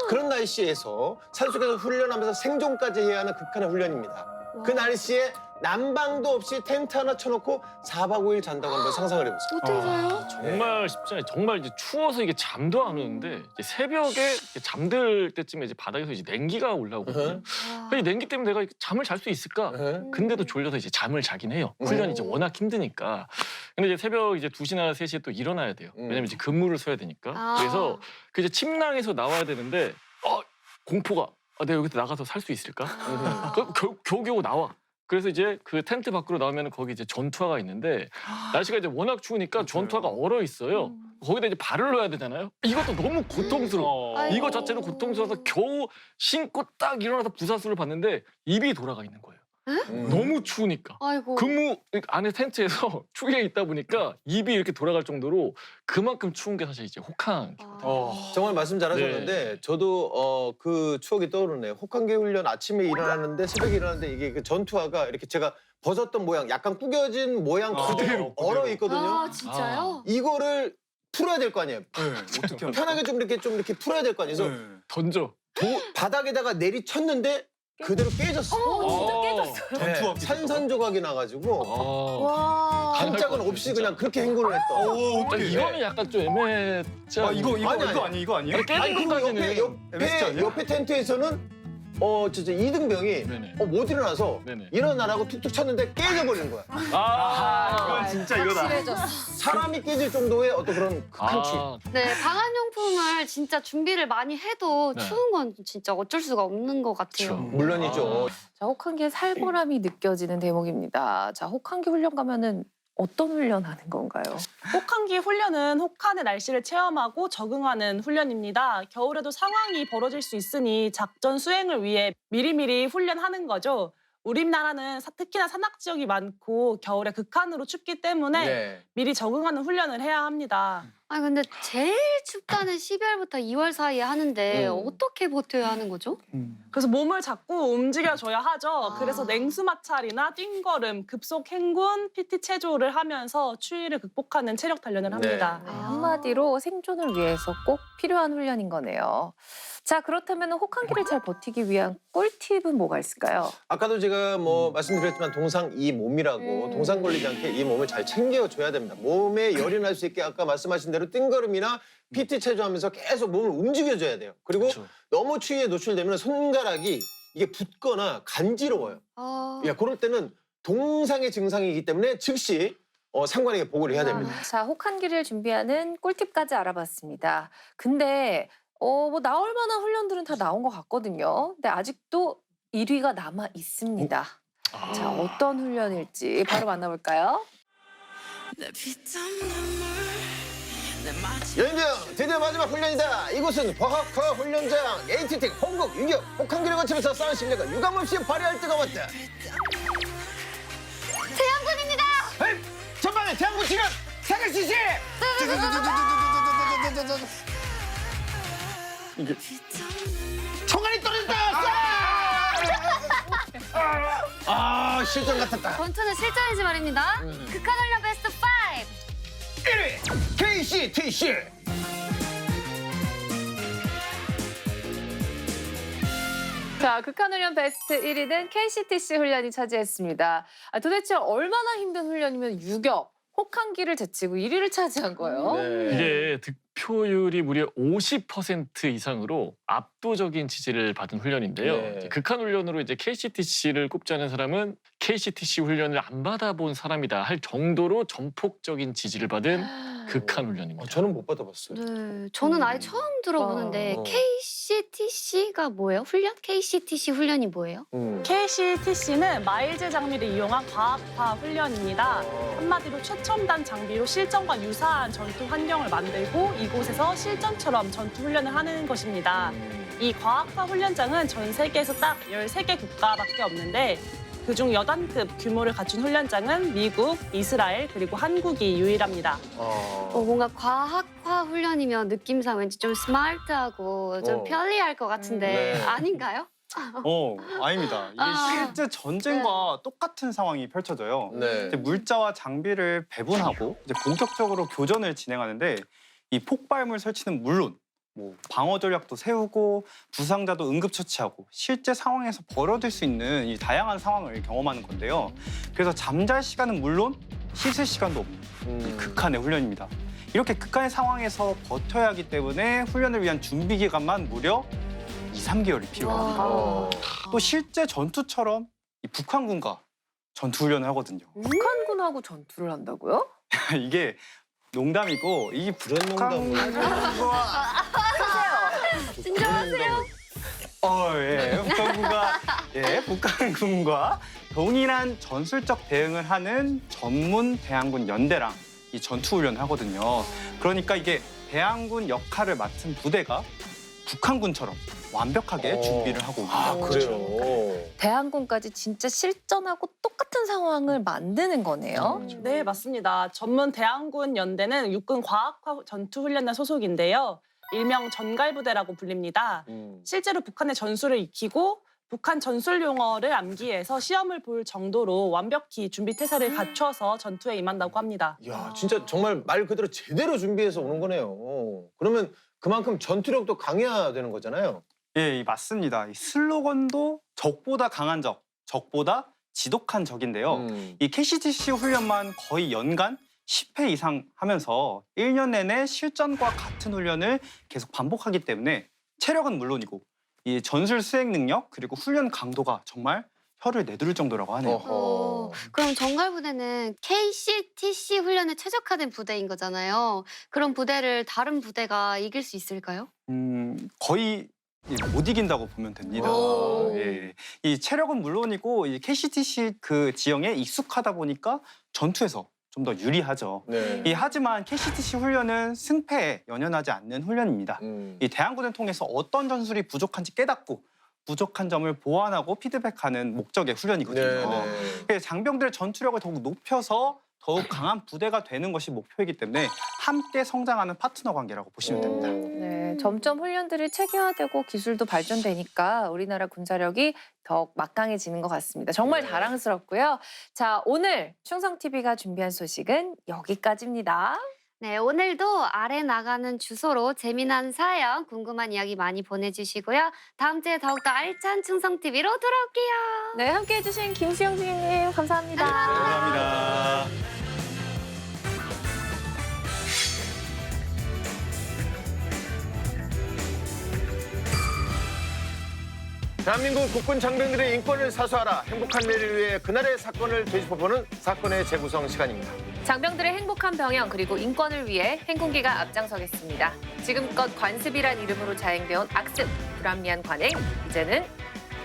그런 날씨에서 산속에서 훈련하면서 생존까지 해야 하는 극한의 훈련입니다. 그 날씨에 난방도 없이 텐트 하나 쳐놓고 4박 5일 잔다고 한번 상상을 해보세요. 어떻게 자요? 정말 쉽지 않아요. 정말 이제 추워서 이게 잠도 안 오는데 이제 새벽에 이제 잠들 때쯤에 이제 바닥에서 이제 냉기가 올라오거든요. 아, 이 냉기 때문에 내가 잠을 잘 수 있을까? 네. 근데도 졸려서 이제 잠을 자긴 해요. 훈련이 이제 워낙 힘드니까. 근데 이제 새벽 이제 2시나 3시에 또 일어나야 돼요. 왜냐면 이제 근무를 서야 되니까. 아. 그래서 그 이제 침낭에서 나와야 되는데 공포가 내가 여기서 나가서 살 수 있을까? 겨우겨우 나와. 그래서 이제 그 텐트 밖으로 나오면 거기 이제 전투화가 있는데 날씨가 이제 워낙 추우니까 전투화가 얼어 있어요. 거기다 이제 발을 넣어야 되잖아요. 이것도 너무 고통스러워. 아이고. 이거 자체도 고통스러워서 겨우 신고 딱 일어나서 부사수를 봤는데 입이 돌아가 있는 거예요. 너무 추우니까. 아이고. 근무 안에 텐트에서 추위에 있다 보니까 입이 이렇게 돌아갈 정도로 그만큼 추운 게 사실 이제 혹한. 정말 말씀 잘하셨는데 저도 그 추억이 떠오르네요. 혹한기 훈련 아침에 일어났는데 새벽에 일어났는데 이게 그 전투화가 이렇게 제가 벗었던 모양, 약간 구겨진 모양 그대로 얼어 있거든요. 아, 진짜요? 이거를 풀어야 될 거 아니에요. 어떻게 편하게 좀 이렇게 풀어야 될 거 아니에요. 그래서 던져. 바닥에다가 내리쳤는데 그대로 깨졌어. 진짜 깨졌어요. 전투화 산산조각이 나가지고 와. 깜짝은 없이 그냥 그렇게 행군을 했던. 어떻게 이거는 약간 좀 애매했지 않아요? 이거 아니. 이거 아니에요? 아니, 깨진 아니 그리고 것까지는 MSG 아니야? 옆에 텐트에서는 진짜 이등병이 네네. 못 일어나서 네네. 일어나라고 툭툭 쳤는데 깨져버린 거야. 이건 진짜 이거다. 확실해졌어. 사람이 깨질 정도의 어떤 그런 극한 추위. 네, 방한용품을 진짜 준비를 많이 해도 네. 추운 건 진짜 어쩔 수가 없는 것 같아요. 그렇죠. 물론이죠. 자, 혹한기의 살벌함이 느껴지는 대목입니다. 자, 혹한기 훈련 가면은 어떤 훈련 하는 건가요? 혹한기 훈련은 혹한의 날씨를 체험하고 적응하는 훈련입니다. 겨울에도 상황이 벌어질 수 있으니 작전 수행을 위해 미리미리 훈련하는 거죠. 우리나라는 특히나 산악 지역이 많고 겨울에 극한으로 춥기 때문에 네. 미리 적응하는 훈련을 해야 합니다. 아니 근데 제일 춥다는 12월부터 2월 사이에 하는데 어떻게 버텨야 하는 거죠? 그래서 몸을 자꾸 움직여줘야 하죠. 아. 그래서 냉수 마찰이나 뛴걸음, 급속 행군, PT 체조를 하면서 추위를 극복하는 체력 단련을 합니다. 네, 한마디로 생존을 위해서 꼭 필요한 훈련인 거네요. 자, 그렇다면 혹한기를 잘 버티기 위한 꿀팁은 뭐가 있을까요? 아까도 제가 말씀드렸지만 동상 이 몸이라고 동상 걸리지 않게 이 몸을 잘 챙겨줘야 됩니다. 몸에 열이 날 수 있게 아까 말씀하신 대로 뜬걸음이나 PT 체조하면서 계속 몸을 움직여줘야 돼요. 그리고 그렇죠. 너무 추위에 노출되면 손가락이 이게 붓거나 간지러워요. 아, 그럴 때는 동상의 증상이기 때문에 즉시 상관에게 보고를 해야 됩니다. 자, 혹한기를 준비하는 꿀팁까지 알아봤습니다. 근데 뭐 나올 만한 훈련들은 다 나온 것 같거든요. 근데 아직도 1위가 남아 있습니다. 자, 어떤 훈련일지 바로 만나볼까요? 여인들 드디어 마지막 훈련이다. 이곳은 과학화 훈련장 ATT 홍국 유격 혹한기를 거치면서 쌓은 실력을 유감없이 발휘할 때가 왔다. 태양군입니다. 전방에 태양군 지금 사격 지시. 총알이 떨어졌다. 실전 같았다. 전투는 실전이지 말입니다. 극한 훈련 베스트 5. 1위 KCTC. 자, 극한훈련 베스트 1위는 KCTC 훈련이 차지했습니다. 도대체 얼마나 힘든 훈련이면 유격, 혹한기를 제치고 1위를 차지한 거예요? 네. 이게 득표율이 무려 50% 이상으로 압도적인 지지를 받은 훈련인데요. 네. 이제 극한 훈련으로 이제 KCTC를 꼽자는 사람은 KCTC 훈련을 안 받아본 사람이다 할 정도로 전폭적인 지지를 받은 극한 훈련입니다. 저는 못 받아봤어요. 네, 저는 아예 처음 들어보는데 와. KCTC가 뭐예요? 훈련? KCTC 훈련이 뭐예요? KCTC는 마일제 장비를 이용한 과학화 훈련입니다. 한마디로 최첨단 장비로 실전과 유사한 전투 환경을 만들고 이 이곳에서 실전처럼 전투 훈련을 하는 것입니다. 이 과학화 훈련장은 전 세계에서 딱 13개 국가밖에 없는데 그중 여단급 규모를 갖춘 훈련장은 미국, 이스라엘 그리고 한국이 유일합니다. 뭔가 과학화 훈련이면 느낌상 왠지 좀 스마트하고 좀 편리할 것 같은데 네. 아닌가요? 아닙니다. 이게 아. 실제 전쟁과 똑같은 상황이 펼쳐져요. 네. 이제 물자와 장비를 배분하고 이제 본격적으로 교전을 진행하는데 이 폭발물 설치는 물론 뭐 방어 전략도 세우고 부상자도 응급 처치하고 실제 상황에서 벌어질 수 있는 이 다양한 상황을 경험하는 건데요. 그래서 잠잘 시간은 물론 씻을 시간도 없는 이 극한의 훈련입니다. 이렇게 극한의 상황에서 버텨야 하기 때문에 훈련을 위한 준비 기간만 무려 2~3개월이 필요합니다. 와. 또 실제 전투처럼 이 북한군과 전투 훈련을 하거든요. 북한군하고 전투를 한다고요? 이게 농담이고 이 그런 농담을. 진정하세요. 북한군과 동일한 전술적 대응을 하는 전문 대항군 연대랑 이 전투 훈련을 하거든요. 그러니까 이게 대항군 역할을 맡은 부대가 북한군처럼 완벽하게 준비를 하고 아, 있는 그래요? 대항군까지 진짜 실전하고 똑같은 상황을 만드는 거네요. 네, 맞습니다. 전문 대항군 연대는 육군 과학화 전투 훈련단 소속인데요. 일명 전갈부대라고 불립니다. 실제로 북한의 전술을 익히고 북한 전술 용어를 암기해서 시험을 볼 정도로 완벽히 준비 태세를 갖춰서 전투에 임한다고 합니다. 이야, 진짜 정말 말 그대로 제대로 준비해서 오는 거네요. 그러면 그만큼 전투력도 강해야 되는 거잖아요. 예, 맞습니다. 이 슬로건도 적보다 강한 적, 적보다 지독한 적인데요. 이 KCTC 훈련만 거의 연간 10회 이상 하면서 1년 내내 실전과 같은 훈련을 계속 반복하기 때문에 체력은 물론이고 이 전술 수행 능력 그리고 훈련 강도가 정말 혀를 내두를 정도라고 하네요. 그럼 정갈부대는 KCTC 훈련에 최적화된 부대인 거잖아요. 그런 부대를 다른 부대가 이길 수 있을까요? 거의 못 이긴다고 보면 됩니다. 오. 예. 이 체력은 물론이고 이 KCTC 그 지형에 익숙하다 보니까 전투에서 좀 더 유리하죠. 네. 하지만 KCTC 훈련은 승패에 연연하지 않는 훈련입니다. 이 대항군을 통해서 어떤 전술이 부족한지 깨닫고 부족한 점을 보완하고 피드백하는 목적의 훈련이거든요. 그래서 장병들의 전투력을 더욱 높여서 더욱 강한 부대가 되는 것이 목표이기 때문에 함께 성장하는 파트너 관계라고 보시면 됩니다. 네, 점점 훈련들이 체계화되고 기술도 발전되니까 우리나라 군사력이 더욱 막강해지는 것 같습니다. 정말 네. 자랑스럽고요. 자, 오늘 충성TV가 준비한 소식은 여기까지입니다. 네, 오늘도 아래 나가는 주소로 재미난 사연, 궁금한 이야기 많이 보내주시고요. 다음 주에 더욱더 알찬 충성TV로 돌아올게요. 네, 함께해주신 김수영 선생님 감사합니다. 감사합니다. 대한민국 국군 장병들의 인권을 사수하라. 행복한 내일을 위해 그날의 사건을 되짚어보는 사건의 재구성 시간입니다. 장병들의 행복한 병영 그리고 인권을 위해 행군기가 앞장서겠습니다. 지금껏 관습이란 이름으로 자행되어온 악습, 불합리한 관행, 이제는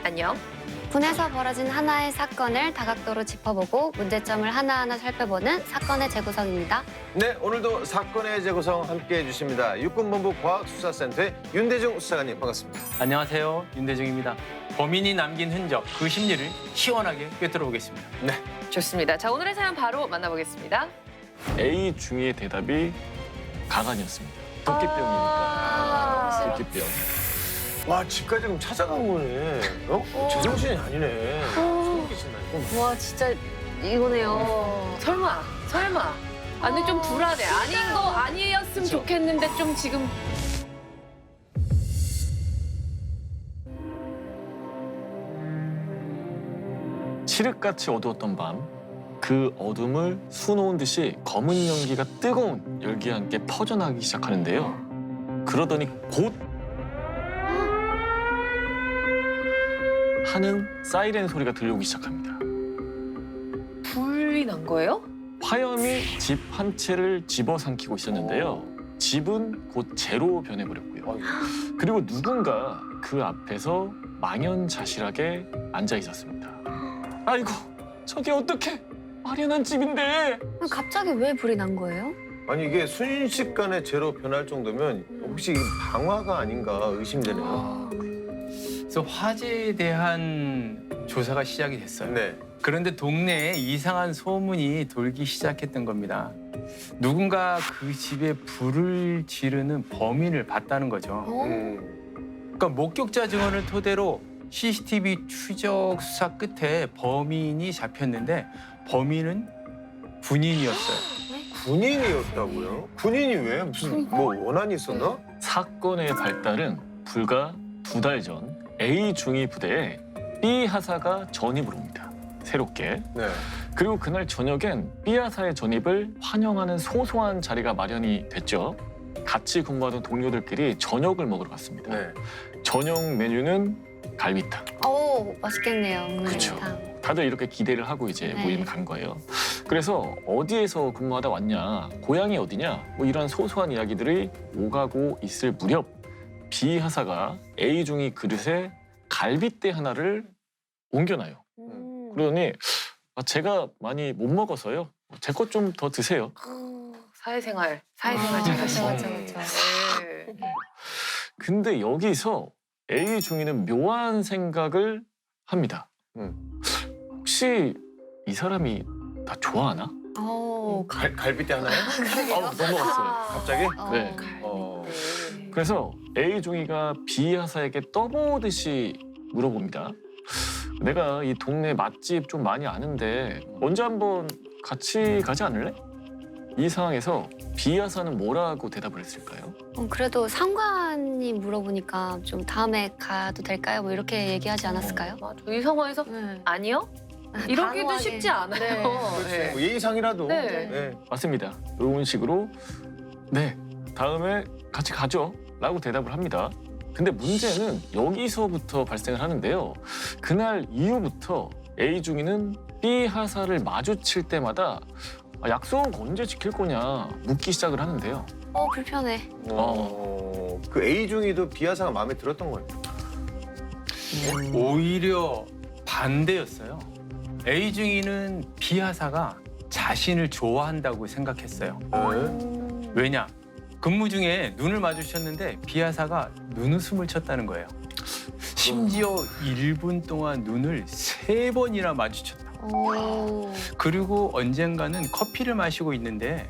안녕. 군에서 벌어진 하나의 사건을 다각도로 짚어보고 문제점을 하나하나 살펴보는 사건의 재구성입니다. 네, 오늘도 사건의 재구성 함께해 주십니다. 육군본부 과학수사센터의 윤대중 수사관님 반갑습니다. 안녕하세요. 윤대중입니다. 범인이 남긴 흔적, 그 심리를 시원하게 꿰뚫어 보겠습니다. 좋습니다. 자, 오늘의 사연 바로 만나보겠습니다. A 중의 대답이 가관이었습니다. 도끼병이니까. 도끼병. 와, 집까지 그럼 찾아간 거네. 제정신이 아니네. 소름 끼친다. 와, 진짜 이거네요. 설마. 아, 근데 좀 불안해. 아닌 거 아니었으면 좋겠는데 좀 지금. 칠흑같이 어두웠던 밤, 그 어둠을 수놓은 듯이 검은 연기가 뜨거운 열기와 함께 퍼져나가기 시작하는데요. 그러더니 곧 하는 사이렌 소리가 들려오기 시작합니다. 불이 난 거예요? 화염이 집 한 채를 집어삼키고 있었는데요. 집은 곧 재로 변해버렸고요. 그리고 누군가 그 앞에서 망연자실하게 앉아 있었습니다. 아이고, 저게 어떻게 마련한 집인데. 갑자기 왜 불이 난 거예요? 아니 이게 순식간에 제로 변할 정도면 혹시 이 방화가 아닌가 의심되네요. 그래서 화재에 대한 조사가 시작이 됐어요. 네. 그런데 동네에 이상한 소문이 돌기 시작했던 겁니다. 누군가 그 집에 불을 지르는 범인을 봤다는 거죠. 그러니까 목격자 증언을 토대로 CCTV 추적 수사 끝에 범인이 잡혔는데 범인은 군인이었어요. 군인이었다고요? 군인이 왜? 무슨 뭐 원한이 있었나? 사건의 발달은 불과 2달 전 A 중위 부대에 B 하사가 전입을 옵니다. 새롭게. 네. 그리고 그날 저녁엔 B 하사의 전입을 환영하는 소소한 자리가 마련이 됐죠. 같이 근무하던 동료들끼리 저녁을 먹으러 갔습니다. 네. 저녁 메뉴는 갈비탕. 오, 맛있겠네요. 그쵸. 갈비탕. 다들 이렇게 기대를 하고 이제 네. 모임을 간 거예요. 그래서 어디에서 근무하다 왔냐, 고향이 어디냐, 뭐 이런 소소한 이야기들이 오가고 있을 무렵 B 하사가 A 중위 그릇에 갈비대 하나를 옮겨놔요. 그러더니 제가 많이 못 먹어서요. 제 것 좀 더 드세요. 사회생활 잘하시죠. 맞아, 맞아. 네. 근데 여기서 A 중위는 묘한 생각을 합니다. 혹시 이 사람이 나 좋아하나? 갈비대 하나요? 넘어갔어요. 갑자기? 네. 그래서 A 중위가 B 하사에게 떠보듯이 물어봅니다. 내가 이 동네 맛집 좀 많이 아는데 언제 한번 같이 가지 않을래? 이 상황에서 B 하사는 뭐라고 대답을 했을까요? 그래도 상관이 물어보니까 좀 다음에 가도 될까요? 뭐 이렇게 얘기하지 않았을까요? 맞아. 이 상황에서 네. 아니요? 이러기도 단호하게. 쉽지 않아요. 네. 그렇지. 뭐 예의상이라도. 네. 맞습니다. 이런 식으로 네, 다음에 같이 가죠 라고 대답을 합니다. 근데 문제는 여기서부터 발생을 하는데요. 그날 이후부터 A 중위는 B 하사를 마주칠 때마다 약속 언제 지킬 거냐 묻기 시작을 하는데요. 불편해. 그 A 중에도 B 하사가 마음에 들었던 거예요. 오히려 반대였어요. A 중위는 B 하사가 자신을 좋아한다고 생각했어요. 네. 왜냐? 근무 중에 눈을 마주쳤는데 B 하사가 눈웃음을 쳤다는 거예요. 심지어 1분 동안 눈을 3번이나 마주쳤다. 그리고 언젠가는 커피를 마시고 있는데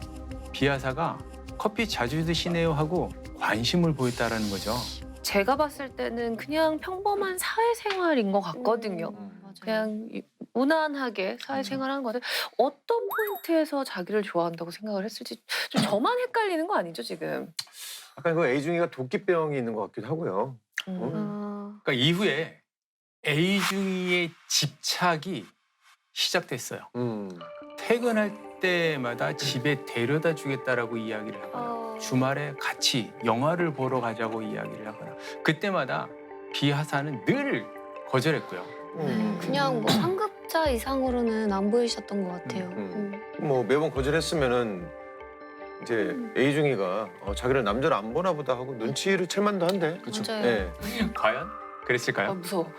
B 하사가 커피 자주 드시네요 하고 관심을 보였다라는 거죠. 제가 봤을 때는 그냥 평범한 사회생활인 것 같거든요. 맞아요. 그냥 무난하게 사회생활하는 것 같아요. 어떤 포인트에서 자기를 좋아한다고 생각을 했을지 좀 저만 헷갈리는 거 아니죠 지금? 약간 그 A 중위가 도끼병이 있는 것 같기도 하고요. 그러니까 이후에 A 중위의 집착이 시작됐어요. 퇴근할 때마다 집에 데려다 주겠다라고 이야기를 하거나 주말에 같이 영화를 보러 가자고 이야기를 하거나 그때마다 B 하사는 늘 거절했고요. 그냥 뭐 상급자 이상으로는 안 보이셨던 것 같아요. 뭐 매번 거절했으면은 이제 A 중위가 자기를 남자로 안 보나 보다 하고 눈치를 챌 만도 한데. 그렇죠. 맞아요. 네. 과연 그랬을까요? 무서워.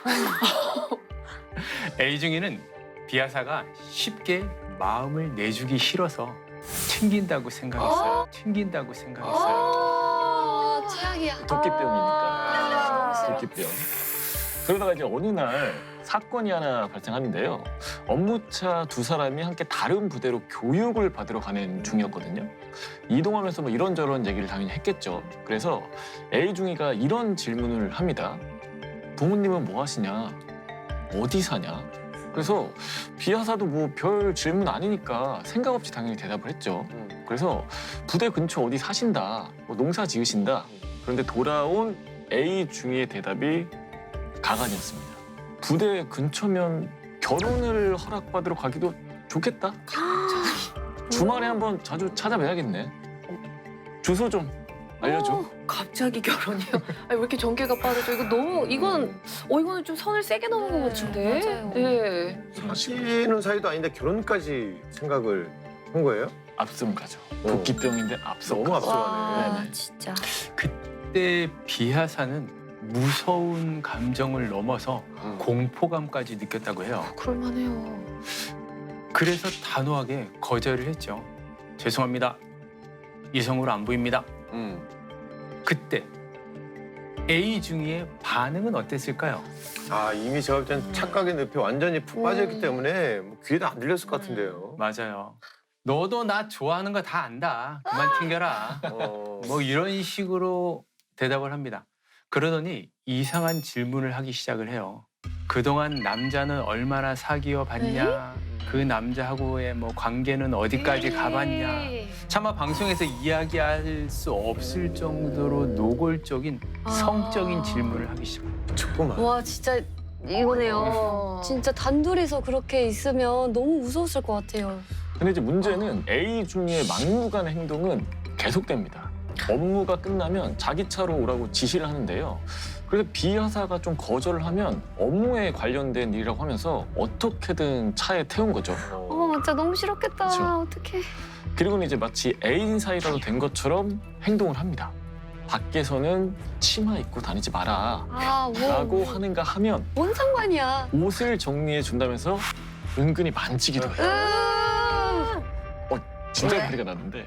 A 중위는 B 하사가 쉽게 마음을 내주기 싫어서 튕긴다고 생각했어요. 튕긴다고 생각했어요. 최악이야. 도끼병이니까. 도끼병. 그러다가 이제 어느 날 사건이 하나 발생하는데요. 업무차 2사람이 함께 다른 부대로 교육을 받으러 가는 중이었거든요. 이동하면서 뭐 이런저런 얘기를 당연히 했겠죠. 그래서 A 중위가 이런 질문을 합니다. 부모님은 뭐 하시냐? 어디 사냐? 그래서 B 하사도 뭐 별 질문 아니니까 생각 없이 당연히 대답을 했죠. 그래서 부대 근처 어디 사신다, 뭐 농사 지으신다. 그런데 돌아온 A 중위의 대답이 가관이었습니다. 부대 근처면 결혼을 허락받으러 가기도 좋겠다. 주말에 한번 자주 찾아뵈야겠네. 주소 좀 알려줘. 갑자기 결혼이요? 아니, 왜 이렇게 전개가 빠르죠? 이거 너무 이거는 좀 선을 세게 넘은 것 같은데. 맞아요. 네. 사귀는 사이도 아닌데 결혼까지 생각을 한 거예요? 앞선 가죠. 도끼병인데 앞선 너무 가죠. 앞서가네. 와, 진짜. 그때 B 하사는 무서운 감정을 넘어서 공포감까지 느꼈다고 해요. 그럴만해요. 그래서 단호하게 거절을 했죠. 죄송합니다. 이성으로 안 보입니다. 그때 A 중위의 반응은 어땠을까요? 아 이미 제가 볼 땐 착각의 늪에 완전히 푹 빠져있기 때문에 뭐 귀에도 안 들렸을 것 같은데요. 맞아요. 너도 나 좋아하는 거 다 안다. 그만 튕겨라. 뭐 이런 식으로 대답을 합니다. 그러더니 이상한 질문을 하기 시작을 해요. 그동안 남자는 얼마나 사귀어 봤냐? 그 남자하고의 뭐 관계는 어디까지 가봤냐? 차마 방송에서 이야기할 수 없을 정도로 노골적인 성적인 질문을 하기 시작합니다. 죽구만. 와 진짜 이거네요. 진짜 단둘이서 그렇게 있으면 너무 무서웠을 것 같아요. 근데 이제 문제는 A 중에 막무가내 행동은 계속됩니다. 업무가 끝나면 자기 차로 오라고 지시를 하는데요. 그래서 B 하사가 좀 거절을 하면 업무에 관련된 일이라고 하면서 어떻게든 차에 태운 거죠. 진짜 너무 싫었겠다. 그쵸. 어떡해. 그리고는 이제 마치 애인 사이라도 된 것처럼 행동을 합니다. 밖에서는 치마 입고 다니지 마라 라고 하는가 하면 뭔 상관이야. 옷을 정리해 준다면서 은근히 만지기도 해요. 진짜 난리가 났는데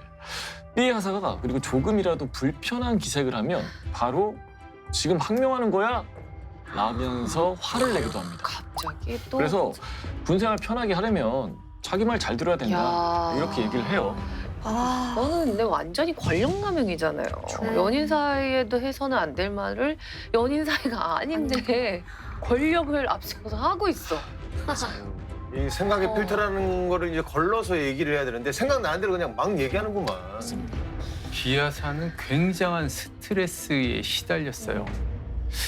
B 하사가 그리고 조금이라도 불편한 기색을 하면 바로 지금 항명하는 거야? 라면서 화를 내기도 합니다. 갑자기 또. 그래서 군생활 편하게 하려면 자기 말 잘 들어야 된다. 야. 이렇게 얘기를 해요. 저는 근데 완전히 권력남용이잖아요. 네. 연인 사이에도 해서는 안 될 말을 연인 사이가 아닌데 권력을 앞세워서 하고 있어. 이 생각의 필터라는 거를 이제 걸러서 얘기를 해야 되는데 생각나는 대로 그냥 막 얘기하는구만. B 하사는 굉장한 스트레스에 시달렸어요.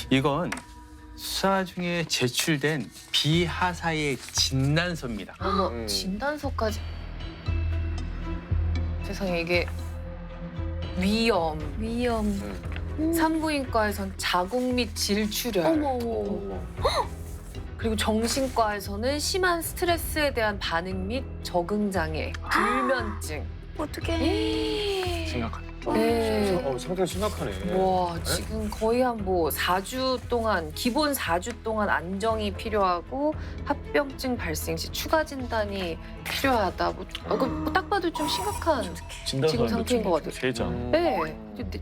이건 수사 중에 제출된 B 하사의 진단서입니다. 어머, 진단서까지. 세상에 이게 위염, 산부인과에선 자궁 및 질출혈, 어머. 그리고 정신과에서는 심한 스트레스에 대한 반응 및 적응 장애, 불면증. 어떡해. 심각하네. 네. 상태가 심각하네. 와, 지금 거의 한 뭐 4주 동안, 기본 4주 동안 안정이 필요하고 합병증 발생 시 추가 진단이 필요하다. 뭐 딱 봐도 좀 심각한 지금 상태인 것 같아요. 세장. 네.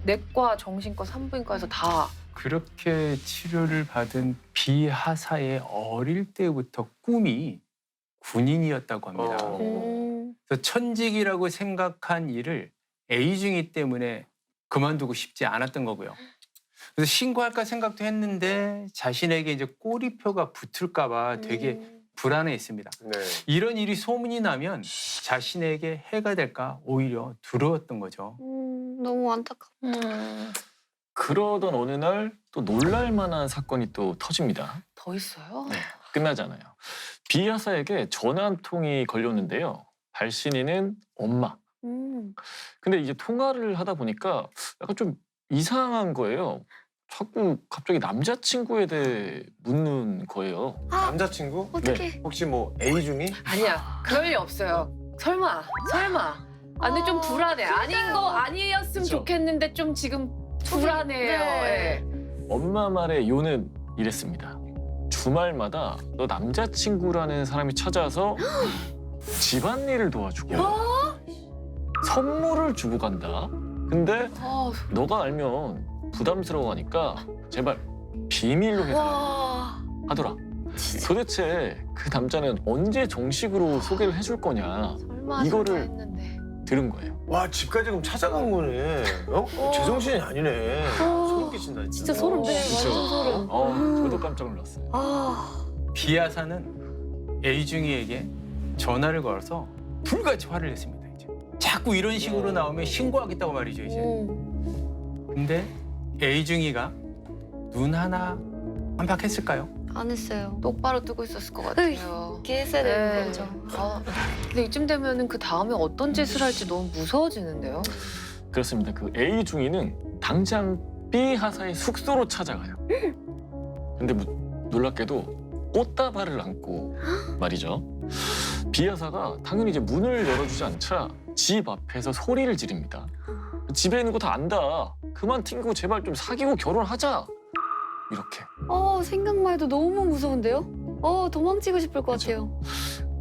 내과, 정신과, 산부인과에서 다. 그렇게 치료를 받은 B 하사의 어릴 때부터 꿈이 군인이었다고 합니다. 그래서 천직이라고 생각한 일을 A중이 때문에 그만두고 싶지 않았던 거고요. 그래서 신고할까 생각도 했는데 자신에게 이제 꼬리표가 붙을까 봐 되게 불안해했습니다. 네. 이런 일이 소문이 나면 자신에게 해가 될까 오히려 두려웠던 거죠. 너무 안타깝다. 그러던 어느 날 또 놀랄 만한 사건이 또 터집니다. 더 있어요? 네, 끝나잖아요. B 하사에게 전화 한 통이 걸렸는데요. 발신인은 엄마. 근데 이제 통화를 하다 보니까 약간 좀 이상한 거예요. 자꾸 갑자기 남자친구에 대해 묻는 거예요. 남자친구? 어떡해. 혹시 뭐 A 중이? 아니야, 그럴 리 없어요. 설마. 아, 근데 좀 불안해. 아닌 거 아니었으면 그쵸. 좋겠는데 좀 지금 불안해요. 네. 예. 엄마 말의 요는 이랬습니다. 주말마다 너 남자친구라는 사람이 찾아와서 집안일을 도와주고 선물을 주고 간다. 근데 아, 너가 알면 부담스러워하니까 제발 비밀로 해달라 하더라. 도대체 그 남자는 언제 정식으로 소개를 해줄 거냐 설마 이거를 했는데. 들은 거예요. 와 집까지 그럼 찾아간 거네. 제정신이 아니네. 소름 끼친다 진짜. 진짜 소름. 네, 그쵸? 완전 소름. 저도 깜짝 놀랐어요. B 하사는 A중이에게 전화를 걸어서 불같이 화를 냈습니다. 이제. 자꾸 이런 식으로 나오면 신고하겠다고 말이죠. 이제. 근데 A중이가 눈 하나 깜빡했을까요? 안 했어요. 똑바로 뜨고 있었을 것 같아요. 이렇게 했어야 되는 거죠. 아, 근데 이쯤 되면은 그 다음에 어떤 짓을 할지 너무 무서워지는데요. 그렇습니다. 그 A 중위는 당장 B 하사의 숙소로 찾아가요. 근데 놀랍게도 꽃다발을 안고 말이죠. B 하사가 당연히 이제 문을 열어주지 않자 집 앞에서 소리를 지릅니다. 집에 있는 거 다 안다. 그만 튕기고 제발 좀 사귀고 결혼하자. 이렇게. 생각만 해도 너무 무서운데요? 도망치고 싶을 것 같아요.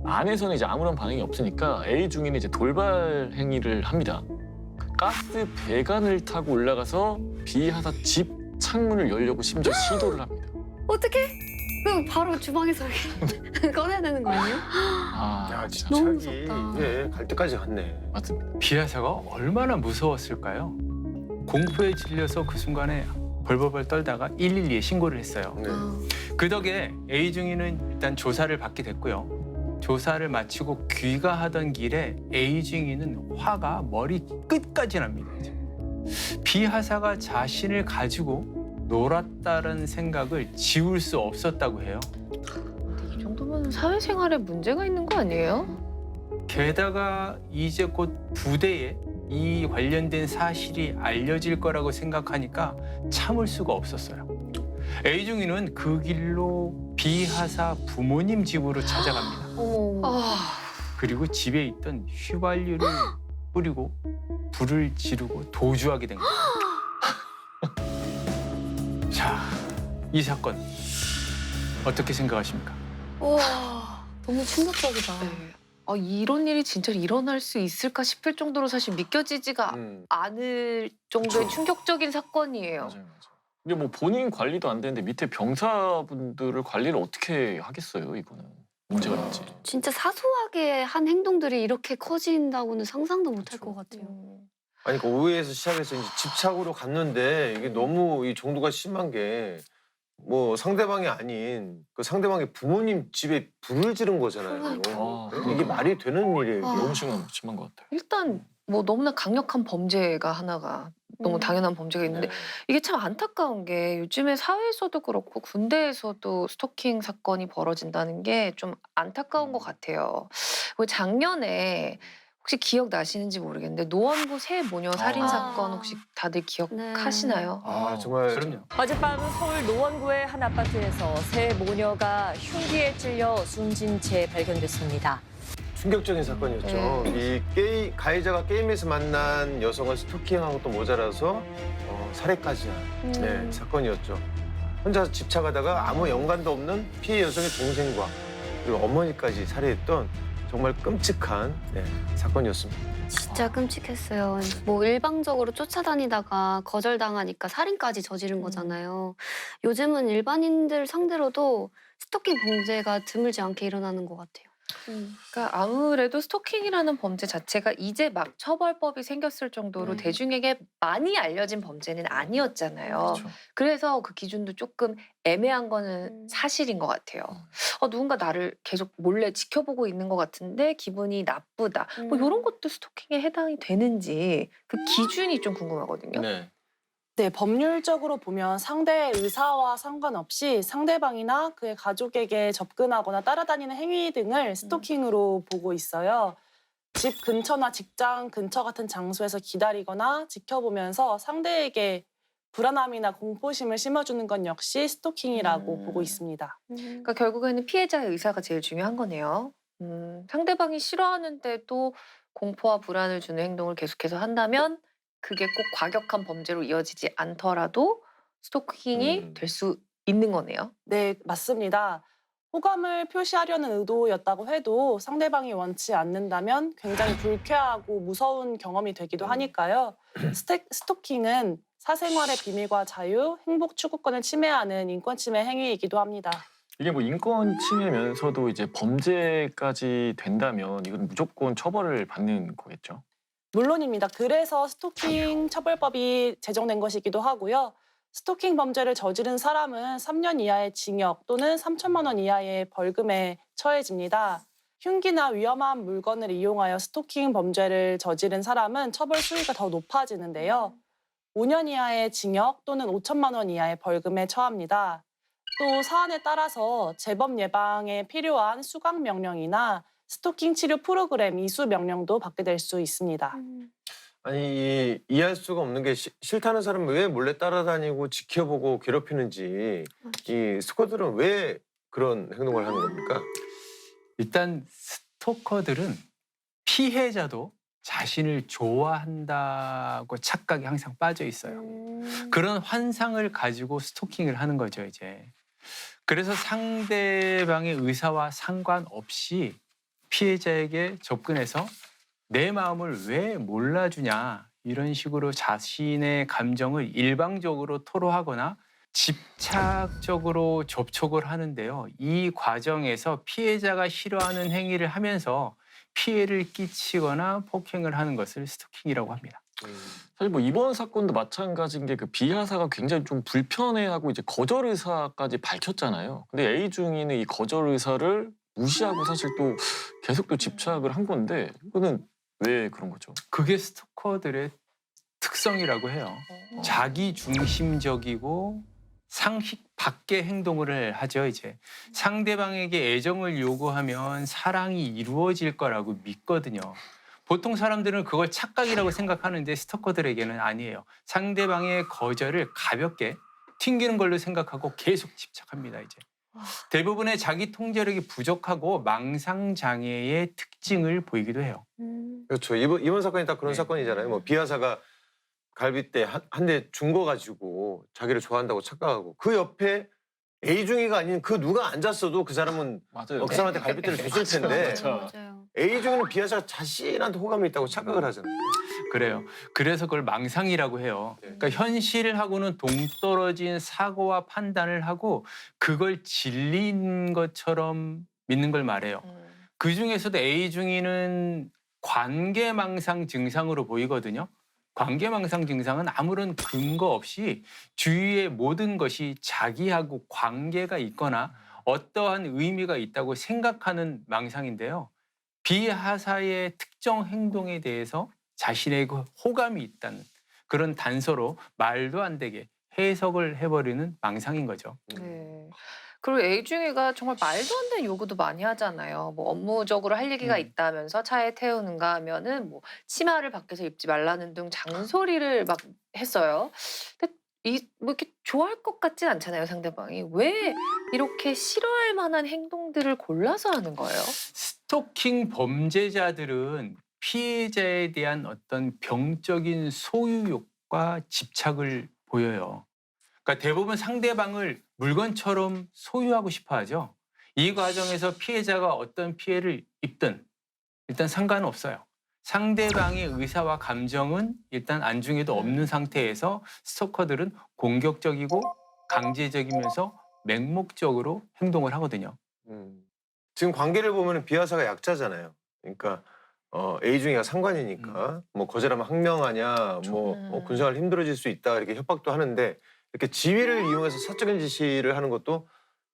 안에서는 이제 아무런 반응이 없으니까 A 중위는 이제 돌발 행위를 합니다. 가스 배관을 타고 올라가서 비하사 집 창문을 열려고 심지어 시도를 합니다. 어떻게? 그 바로 주방에서 이렇게 꺼내야 되는 거 아니에요? 아, 야, 진짜 너무 자기 무섭다. 갈 때까지 갔네. 맞습니다. 비하사가 얼마나 무서웠을까요? 공포에 질려서 그 순간에 벌벌벌 떨다가 112에 신고를 했어요. 네. 그 덕에 A 중위는 일단 조사를 받게 됐고요. 조사를 마치고 귀가하던 길에 A 중위는 화가 머리 끝까지 납니다. 비하사가 자신을 가지고 놀았다는 생각을 지울 수 없었다고 해요. 이 정도면 사회생활에 문제가 있는 거 아니에요? 게다가 이제 곧 부대에 이 관련된 사실이 알려질 거라고 생각하니까 참을 수가 없었어요. A 중위는 그 길로 비하사 부모님 집으로 찾아갑니다. 어머. 그리고 집에 있던 휘발유를 뿌리고 불을 지르고 도주하게 된 거예요. 자, 이 사건 어떻게 생각하십니까? 와, 너무 충격적이다. 네. 이런 일이 진짜 일어날 수 있을까 싶을 정도로 사실 믿겨지지가 않을 정도의 그쵸. 충격적인 사건이에요. 맞아요, 맞아요. 이게 뭐 본인 관리도 안 되는데 밑에 병사분들을 관리를 어떻게 하겠어요, 이거는. 문제가 있지. 진짜 사소하게 한 행동들이 이렇게 커진다고는 상상도 못할 것 같아요. 아니, 그 오해에서 시작해서 이제 집착으로 갔는데 이게 너무 이 정도가 심한 게 뭐 상대방이 아닌 그 상대방의 부모님 집에 불을 지른 거잖아요. 아, 이게 말이 되는 일이에요. 아. 이게? 너무 심한 것 같아요. 일단 뭐 너무나 강력한 범죄가 하나가 너무 당연한 범죄가 있는데 네. 이게 참 안타까운 게 요즘에 사회에서도 그렇고 군대에서도 스토킹 사건이 벌어진다는 게 좀 안타까운 것 같아요. 작년에 혹시 기억나시는지 모르겠는데 노원구 새 모녀 살인 아. 사건 혹시 다들 기억하시나요? 아, 정말 그럼요. 어젯밤 서울 노원구의 한 아파트에서 새 모녀가 흉기에 찔려 숨진 채 발견됐습니다. 충격적인 사건이었죠. 이 가해자가 게임에서 만난 여성을 스토킹한 것도 모자라서 살해까지 한 사건이었죠. 혼자 집착하다가 아무 연관도 없는 피해 여성의 동생과 그리고 어머니까지 살해했던 정말 끔찍한 사건이었습니다. 진짜 끔찍했어요. 뭐 일방적으로 쫓아다니다가 거절당하니까 살인까지 저지른 거잖아요. 요즘은 일반인들 상대로도 스토킹 범죄가 드물지 않게 일어나는 것 같아요. 그러니까 아무래도 스토킹이라는 범죄 자체가 이제 막 처벌법이 생겼을 정도로 대중에게 많이 알려진 범죄는 아니었잖아요. 그렇죠. 그래서 그 기준도 조금 애매한 거는 사실인 것 같아요. 누군가 나를 계속 몰래 지켜보고 있는 것 같은데 기분이 나쁘다. 뭐 이런 것도 스토킹에 해당이 되는지 그 기준이 좀 궁금하거든요. 네. 네, 법률적으로 보면 상대의 의사와 상관없이 상대방이나 그의 가족에게 접근하거나 따라다니는 행위 등을 스토킹으로 보고 있어요. 집 근처나 직장 근처 같은 장소에서 기다리거나 지켜보면서 상대에게 불안함이나 공포심을 심어주는 건 역시 스토킹이라고 보고 있습니다. 그러니까 결국에는 피해자의 의사가 제일 중요한 거네요. 상대방이 싫어하는데도 공포와 불안을 주는 행동을 계속해서 한다면 그게 꼭 과격한 범죄로 이어지지 않더라도 스토킹이 될 수 있는 거네요. 네, 맞습니다. 호감을 표시하려는 의도였다고 해도 상대방이 원치 않는다면 굉장히 불쾌하고 무서운 경험이 되기도 하니까요. 스토킹은 사생활의 비밀과 자유, 행복 추구권을 침해하는 인권 침해 행위이기도 합니다. 이게 뭐 인권 침해면서도 이제 범죄까지 된다면 이건 무조건 처벌을 받는 거겠죠. 물론입니다. 그래서 스토킹 처벌법이 제정된 것이기도 하고요. 스토킹 범죄를 저지른 사람은 3년 이하의 징역 또는 3천만 원 이하의 벌금에 처해집니다. 흉기나 위험한 물건을 이용하여 스토킹 범죄를 저지른 사람은 처벌 수위가 더 높아지는데요. 5년 이하의 징역 또는 5천만 원 이하의 벌금에 처합니다. 또 사안에 따라서 재범 예방에 필요한 수강 명령이나 스토킹 치료 프로그램 이수 명령도 받게 될 수 있습니다. 아니, 이해할 수가 없는 게 싫다는 사람은 왜 몰래 따라다니고 지켜보고 괴롭히는지 이 스쿼드는 왜 그런 행동을 하는 겁니까? 일단 스토커들은 피해자도 자신을 좋아한다고 착각에 항상 빠져 있어요. 그런 환상을 가지고 스토킹을 하는 거죠, 이제. 그래서 상대방의 의사와 상관없이 피해자에게 접근해서 내 마음을 왜 몰라주냐 이런 식으로 자신의 감정을 일방적으로 토로하거나 집착적으로 접촉을 하는데요. 이 과정에서 피해자가 싫어하는 행위를 하면서 피해를 끼치거나 폭행을 하는 것을 스토킹이라고 합니다. 사실 뭐 이번 사건도 마찬가지인 게 그 비하사가 굉장히 좀 불편해하고 이제 거절 의사까지 밝혔잖아요. 근데 A 중위는 이 거절 의사를 무시하고 사실 또 계속 또 집착을 한 건데 이거는 왜 그런 거죠? 그게 스토커들의 특성이라고 해요. 자기 중심적이고 상식 밖의 행동을 하죠. 이제 상대방에게 애정을 요구하면 사랑이 이루어질 거라고 믿거든요. 보통 사람들은 그걸 착각이라고 생각하는데 스토커들에게는 아니에요. 상대방의 거절을 가볍게 튕기는 걸로 생각하고 계속 집착합니다. 이제 대부분의 자기 통제력이 부족하고 망상 장애의 특징을 보이기도 해요. 그렇죠. 이번 사건이 딱 그런 네. 사건이잖아요. 뭐 비하사가 갈빗대 한 대 준 거 가지고 자기를 좋아한다고 착각하고 그 옆에 A 중위가 아닌 그 누가 앉았어도 그 사람은 맞아요. 그 사람한테 갈빗대를 줬을 텐데 맞아요. A 중위는 비하사가 자신한테 호감이 있다고 착각을 하잖아요. 그래요. 그래서 그걸 망상이라고 해요. 그러니까 현실하고는 동떨어진 사고와 판단을 하고 그걸 진리인 것처럼 믿는 걸 말해요. 그 중에서도 A 중위는 관계망상 증상으로 보이거든요. 관계망상 증상은 아무런 근거 없이 주위의 모든 것이 자기하고 관계가 있거나 어떠한 의미가 있다고 생각하는 망상인데요. 비하사의 특정 행동에 대해서 자신의 그 호감이 있다는 그런 단서로 말도 안 되게 해석을 해버리는 망상인 거죠. 네. 그리고 A 중위가 정말 말도 안 되는 요구도 많이 하잖아요. 뭐 업무적으로 할 얘기가 있다면서 차에 태우는가 하면은 뭐 치마를 밖에서 입지 말라는 등 장소리를 막 했어요. 근데 뭐 이렇게 좋아할 것 같진 않잖아요, 상대방이. 왜 이렇게 싫어할 만한 행동들을 골라서 하는 거예요? 스토킹 범죄자들은 피해자에 대한 어떤 병적인 소유욕과 집착을 보여요. 그러니까 대부분 상대방을 물건처럼 소유하고 싶어 하죠. 이 과정에서 피해자가 어떤 피해를 입든 일단 상관없어요. 상대방의 의사와 감정은 일단 안중에도 없는 상태에서 스토커들은 공격적이고 강제적이면서 맹목적으로 행동을 하거든요. 지금 관계를 보면 비하사가 약자잖아요. 그러니까 A 중위가 상관이니까 뭐 거절하면 항명하냐, 뭐 군생활 힘들어질 수 있다 이렇게 협박도 하는데 이렇게 지위를 이용해서 사적인 지시를 하는 것도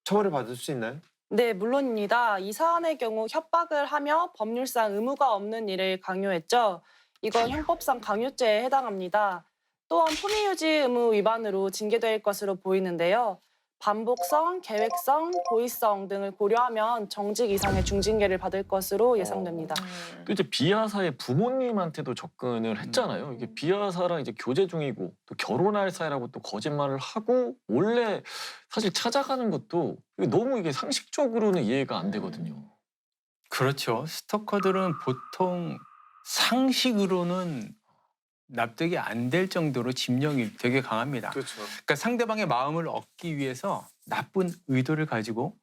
처벌을 받을 수 있나요? 네, 물론입니다. 이 사안의 경우 협박을 하며 법률상 의무가 없는 일을 강요했죠. 이건 형법상 강요죄에 해당합니다. 또한 품위유지 의무 위반으로 징계될 것으로 보이는데요. 반복성, 계획성, 고의성 등을 고려하면 정직 이상의 중징계를 받을 것으로 예상됩니다. 또 이제 비하사의 부모님한테도 접근을 했잖아요. 이게 비하사랑 이제 교제 중이고 또 결혼할 사이라고 또 거짓말을 하고 원래 사실 찾아가는 것도 너무 이게 상식적으로는 이해가 안 되거든요. 그렇죠. 스토커들은 보통 상식으로는 납득이 안 될 정도로 집념이 되게 강합니다. 그렇죠. 그러니까 상대방의 마음을 얻기 위해서 나쁜 의도를 가지고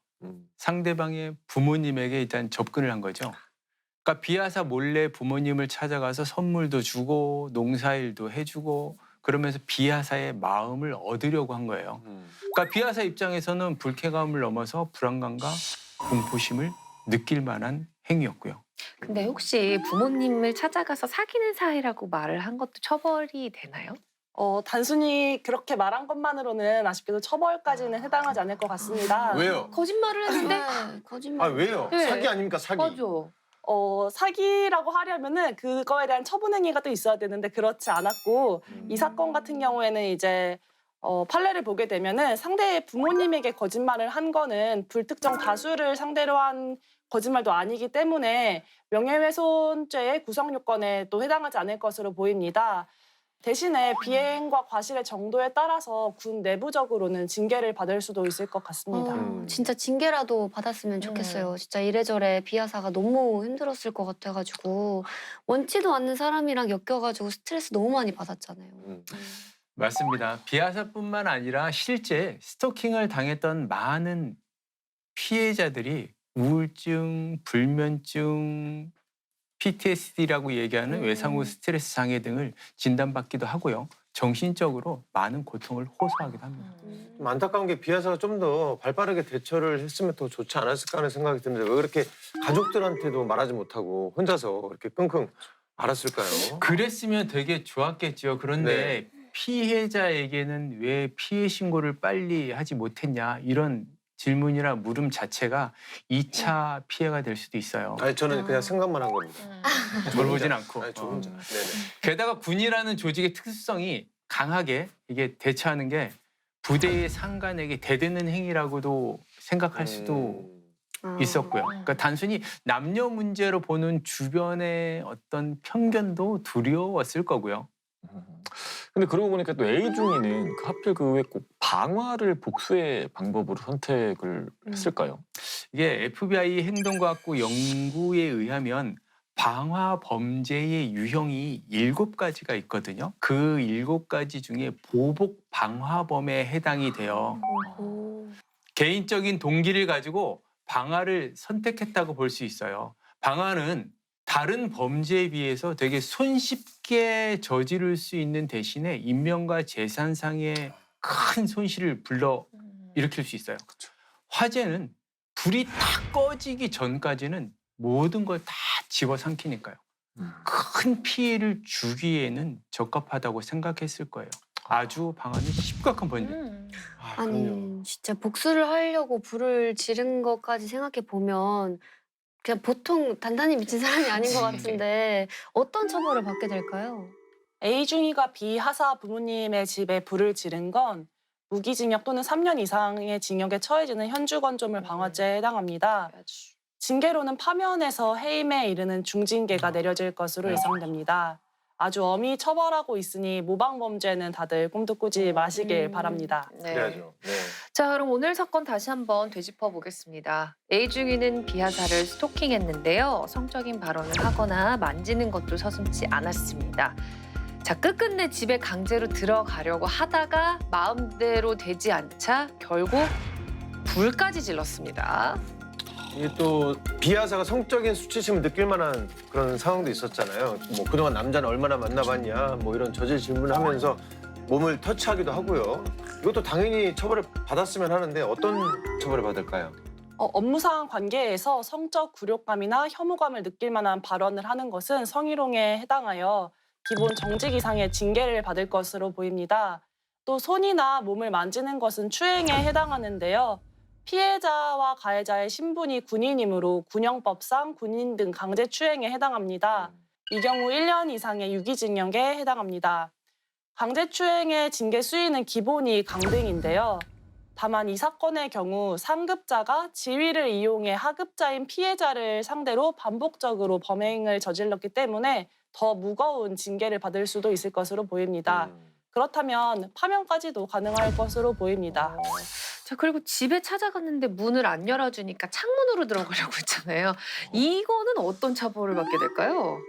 상대방의 부모님에게 일단 접근을 한 거죠. 그러니까 비하사 몰래 부모님을 찾아가서 선물도 주고 농사일도 해주고 그러면서 비하사의 마음을 얻으려고 한 거예요. 그러니까 비하사 입장에서는 불쾌감을 넘어서 불안감과 공포심을 느낄 만한 행위였고요. 근데 혹시 부모님을 찾아가서 사귀는 사이라고 말을 한 것도 처벌이 되나요? 단순히 그렇게 말한 것만으로는 아쉽게도 처벌까지는 해당하지 않을 것 같습니다. 왜요? 거짓말을 했는데? 네, 거짓말. 왜요? 네. 사기 아닙니까 사기? 맞아. 사기라고 하려면은 그거에 대한 처분 행위가 또 있어야 되는데 그렇지 않았고 이 사건 같은 경우에는 이제 판례를 보게 되면은 상대의 부모님에게 거짓말을 한 거는 불특정 다수를 상대로 한 거짓말도 아니기 때문에 명예훼손죄의 구성 요건에 또 해당하지 않을 것으로 보입니다. 대신에 비행과 과실의 정도에 따라서 군 내부적으로는 징계를 받을 수도 있을 것 같습니다. 진짜 징계라도 받았으면 좋겠어요. 진짜 이래저래 비하사가 너무 힘들었을 것 같아가지고 원치도 않는 사람이랑 엮여가지고 스트레스 너무 많이 받았잖아요. 맞습니다. 비하사뿐만 아니라 실제 스토킹을 당했던 많은 피해자들이 우울증, 불면증, PTSD라고 얘기하는 외상후 스트레스 장애 등을 진단받기도 하고요. 정신적으로 많은 고통을 호소하기도 합니다. 좀 안타까운 게 비하사가 좀 더 발빠르게 대처를 했으면 더 좋지 않았을까 하는 생각이 드는데 왜 그렇게 가족들한테도 말하지 못하고 혼자서 이렇게 끙끙 앓았을까요? 그랬으면 되게 좋았겠죠. 그런데 피해자에게는 왜 피해 신고를 빨리 하지 못했냐 이런 질문이나 물음 자체가 2차 피해가 될 수도 있어요. 아니 저는 그냥 생각만 한 겁니다. 돌보진 않고. 아니 저 혼자. 네네. 게다가 군이라는 조직의 특수성이 강하게 이게 대처하는 게 부대의 상관에게 대드는 행위라고도 생각할 수도 있었고요. 그러니까 단순히 남녀 문제로 보는 주변의 어떤 편견도 두려웠을 거고요. 근데 그러고 보니까 또 A중이는 하필 그 왜 꼭 방화를 복수의 방법으로 선택을 했을까요? 이게 FBI 행동과학부 연구에 의하면 방화 범죄의 유형이 7가지가 있거든요. 그 7가지 중에 보복 방화범에 해당이 돼요. 개인적인 동기를 가지고 방화를 선택했다고 볼 수 있어요. 방화는 다른 범죄에 비해서 되게 손쉽게 저지를 수 있는 대신에 인명과 재산상의 큰 손실을 불러일으킬 수 있어요. 화재는 불이 다 꺼지기 전까지는 모든 걸 다 집어삼키니까요. 큰 피해를 주기에는 적합하다고 생각했을 거예요. 아주 방화는 심각한 범죄. 아니 진짜 복수를 하려고 불을 지른 것까지 생각해 보면 그냥 보통 단단히 미친 사람이 아닌 것 같은데 어떤 처벌을 받게 될까요? A중이가 비하사 부모님의 집에 불을 지른 건 무기징역 또는 3년 이상의 징역에 처해지는 현주건조물 방화죄에 해당합니다. 징계로는 파면에서 해임에 이르는 중징계가 내려질 것으로 예상됩니다. 아주 엄히 처벌하고 있으니 모방범죄는 다들 꿈도 꾸지 마시길 바랍니다. 네. 그래야죠. 네. 자, 그럼 오늘 사건 다시 한번 되짚어 보겠습니다. A중이는 비하사를 스토킹했는데요. 성적인 발언을 하거나 만지는 것도 서슴지 않았습니다. 자, 끝끝내 집에 강제로 들어가려고 하다가 마음대로 되지 않자 결국 불까지 질렀습니다. 이게 또 비하사가 성적인 수치심을 느낄 만한 그런 상황도 있었잖아요. 뭐 그동안 남자는 얼마나 만나봤냐 뭐 이런 저질 질문을 하면서 몸을 터치하기도 하고요. 이것도 당연히 처벌을 받았으면 하는데 어떤 처벌을 받을까요? 업무상 관계에서 성적 굴욕감이나 혐오감을 느낄 만한 발언을 하는 것은 성희롱에 해당하여 기본 정직 이상의 징계를 받을 것으로 보입니다. 또 손이나 몸을 만지는 것은 추행에 해당하는데요. 피해자와 가해자의 신분이 군인이므로 군형법상 군인 등 강제추행에 해당합니다. 이 경우 1년 이상의 유기징역에 해당합니다. 강제추행의 징계 수위는 기본이 강등인데요. 다만 이 사건의 경우 상급자가 지위를 이용해 하급자인 피해자를 상대로 반복적으로 범행을 저질렀기 때문에 더 무거운 징계를 받을 수도 있을 것으로 보입니다. 그렇다면 파면까지도 가능할 것으로 보입니다. 자, 그리고 집에 찾아갔는데 문을 안 열어주니까 창문으로 들어가려고 했잖아요. 이거는 어떤 처벌을 받게 될까요?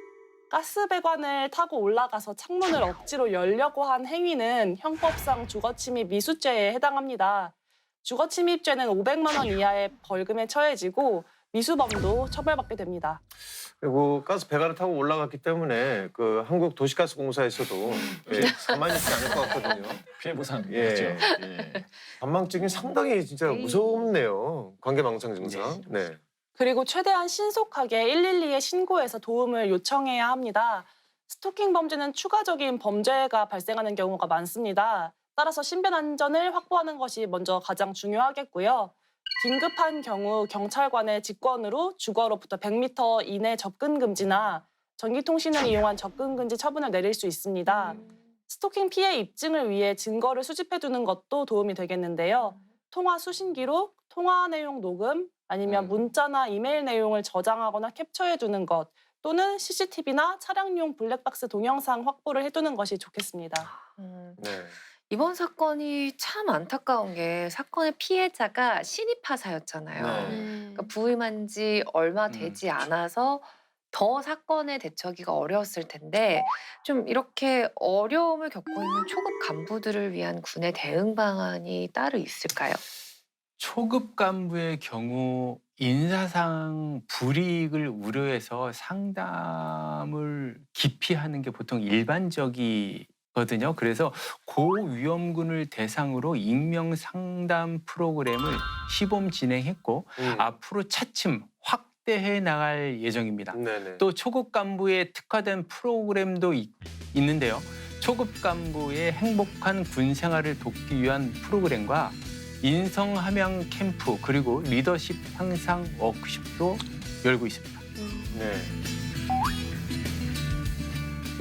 가스배관을 타고 올라가서 창문을 억지로 열려고 한 행위는 형법상 주거침입 미수죄에 해당합니다. 주거침입죄는 500만 원 이하의 벌금에 처해지고 미수범도 처벌받게 됩니다. 그리고 가스 배관을 타고 올라갔기 때문에 그 한국 도시가스공사에서도 가만히 있지 않을 것 같거든요. 피해 보상. 예. 그렇죠. 예. 전망증이 상당히 진짜 무섭네요. 관계망상 증상. 네. 그리고 최대한 신속하게 112에 신고해서 도움을 요청해야 합니다. 스토킹 범죄는 추가적인 범죄가 발생하는 경우가 많습니다. 따라서 신변 안전을 확보하는 것이 먼저 가장 중요하겠고요. 긴급한 경우 경찰관의 직권으로 주거로부터 100m 이내 접근 금지나 전기통신을 이용한 접근 금지 처분을 내릴 수 있습니다. 스토킹 피해 입증을 위해 증거를 수집해두는 것도 도움이 되겠는데요. 통화 수신 기록, 통화 내용 녹음, 아니면 문자나 이메일 내용을 저장하거나 캡처해두는 것, 또는 CCTV나 차량용 블랙박스 동영상 확보를 해두는 것이 좋겠습니다. 네. 이번 사건이 참 안타까운 게 사건의 피해자가 신입하사였잖아요. 네. 그러니까 부임한 지 얼마 되지 않아서 더 사건에 대처하기가 어려웠을 텐데 좀 이렇게 어려움을 겪고 있는 초급 간부들을 위한 군의 대응 방안이 따로 있을까요? 초급 간부의 경우 인사상 불이익을 우려해서 상담을 기피하는 게 보통 일반적이거든요. 그래서 고위험군을 대상으로 익명 상담 프로그램을 시범 진행했고 앞으로 차츰 확대해 나갈 예정입니다. 네네. 또 초급 간부에 특화된 프로그램도 있는데요. 초급 간부의 행복한 군 생활을 돕기 위한 프로그램과 인성 함양 캠프 그리고 리더십 향상 워크숍도 열고 있습니다. 네.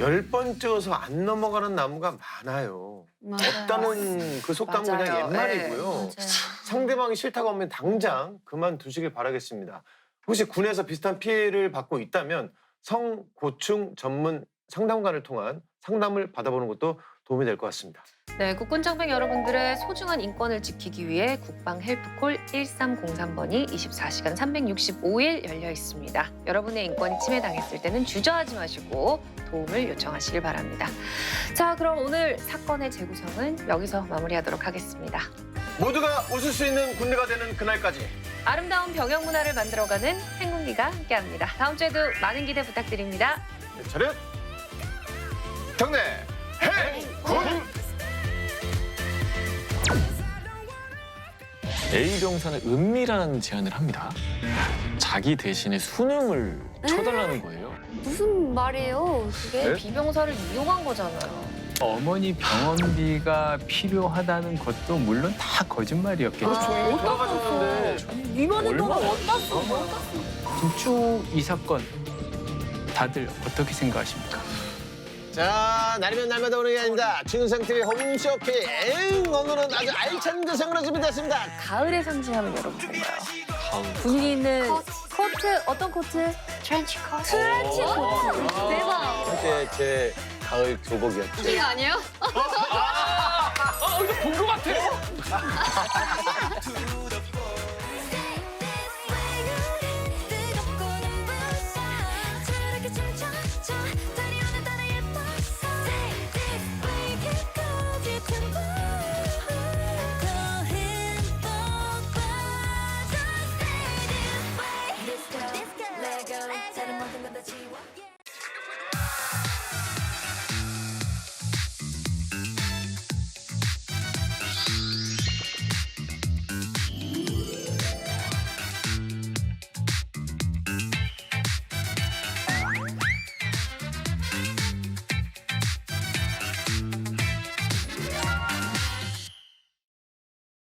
10번 찍어서 안 넘어가는 나무가 많아요. 없다는 그 속담은 그냥 맞아요. 옛말이고요. 맞아요. 상대방이 싫다고 하면 당장 그만두시길 바라겠습니다. 혹시 군에서 비슷한 피해를 받고 있다면 성고충 전문 상담관을 통한 상담을 받아보는 것도 도움이 될 것 같습니다. 네, 국군장병 여러분들의 소중한 인권을 지키기 위해 국방 헬프콜 1303번이 24시간 365일 열려 있습니다. 여러분의 인권이 침해당했을 때는 주저하지 마시고 도움을 요청하시길 바랍니다. 자, 그럼 오늘 사건의 재구성은 여기서 마무리하도록 하겠습니다. 모두가 웃을 수 있는 군대가 되는 그날까지 아름다운 병영 문화를 만들어가는 행군기가 함께합니다. 다음 주에도 많은 기대 부탁드립니다. 차렷 경례 해군 A병사는 은밀한 제안을 합니다. 자기 대신에 수능을 쳐달라는 거예요. 무슨 말이에요, 그게? 네? 비병사를 이용한 거잖아요. 어머니 병원비가 필요하다는 것도 물론 다 거짓말이었겠죠. 돌아가셨는데 이만한 돈 얼마나 어디다 써? 김쭉 이 사건 다들 어떻게 생각하십니까? 자, 날이면 날마다 오는 게 아닙니다. 준상TV 홈쇼핑 오늘은 아주 알찬 구성으로 준비됐습니다. 가을에 상징하면 여러분 뭔가요? 분위기 있는 코트, 어떤 코트? 트렌치 컷. 트렌치 코트. 대박. 한때 제 가을 교복이었죠. 이거 아니에요? 이거 본 것 같아.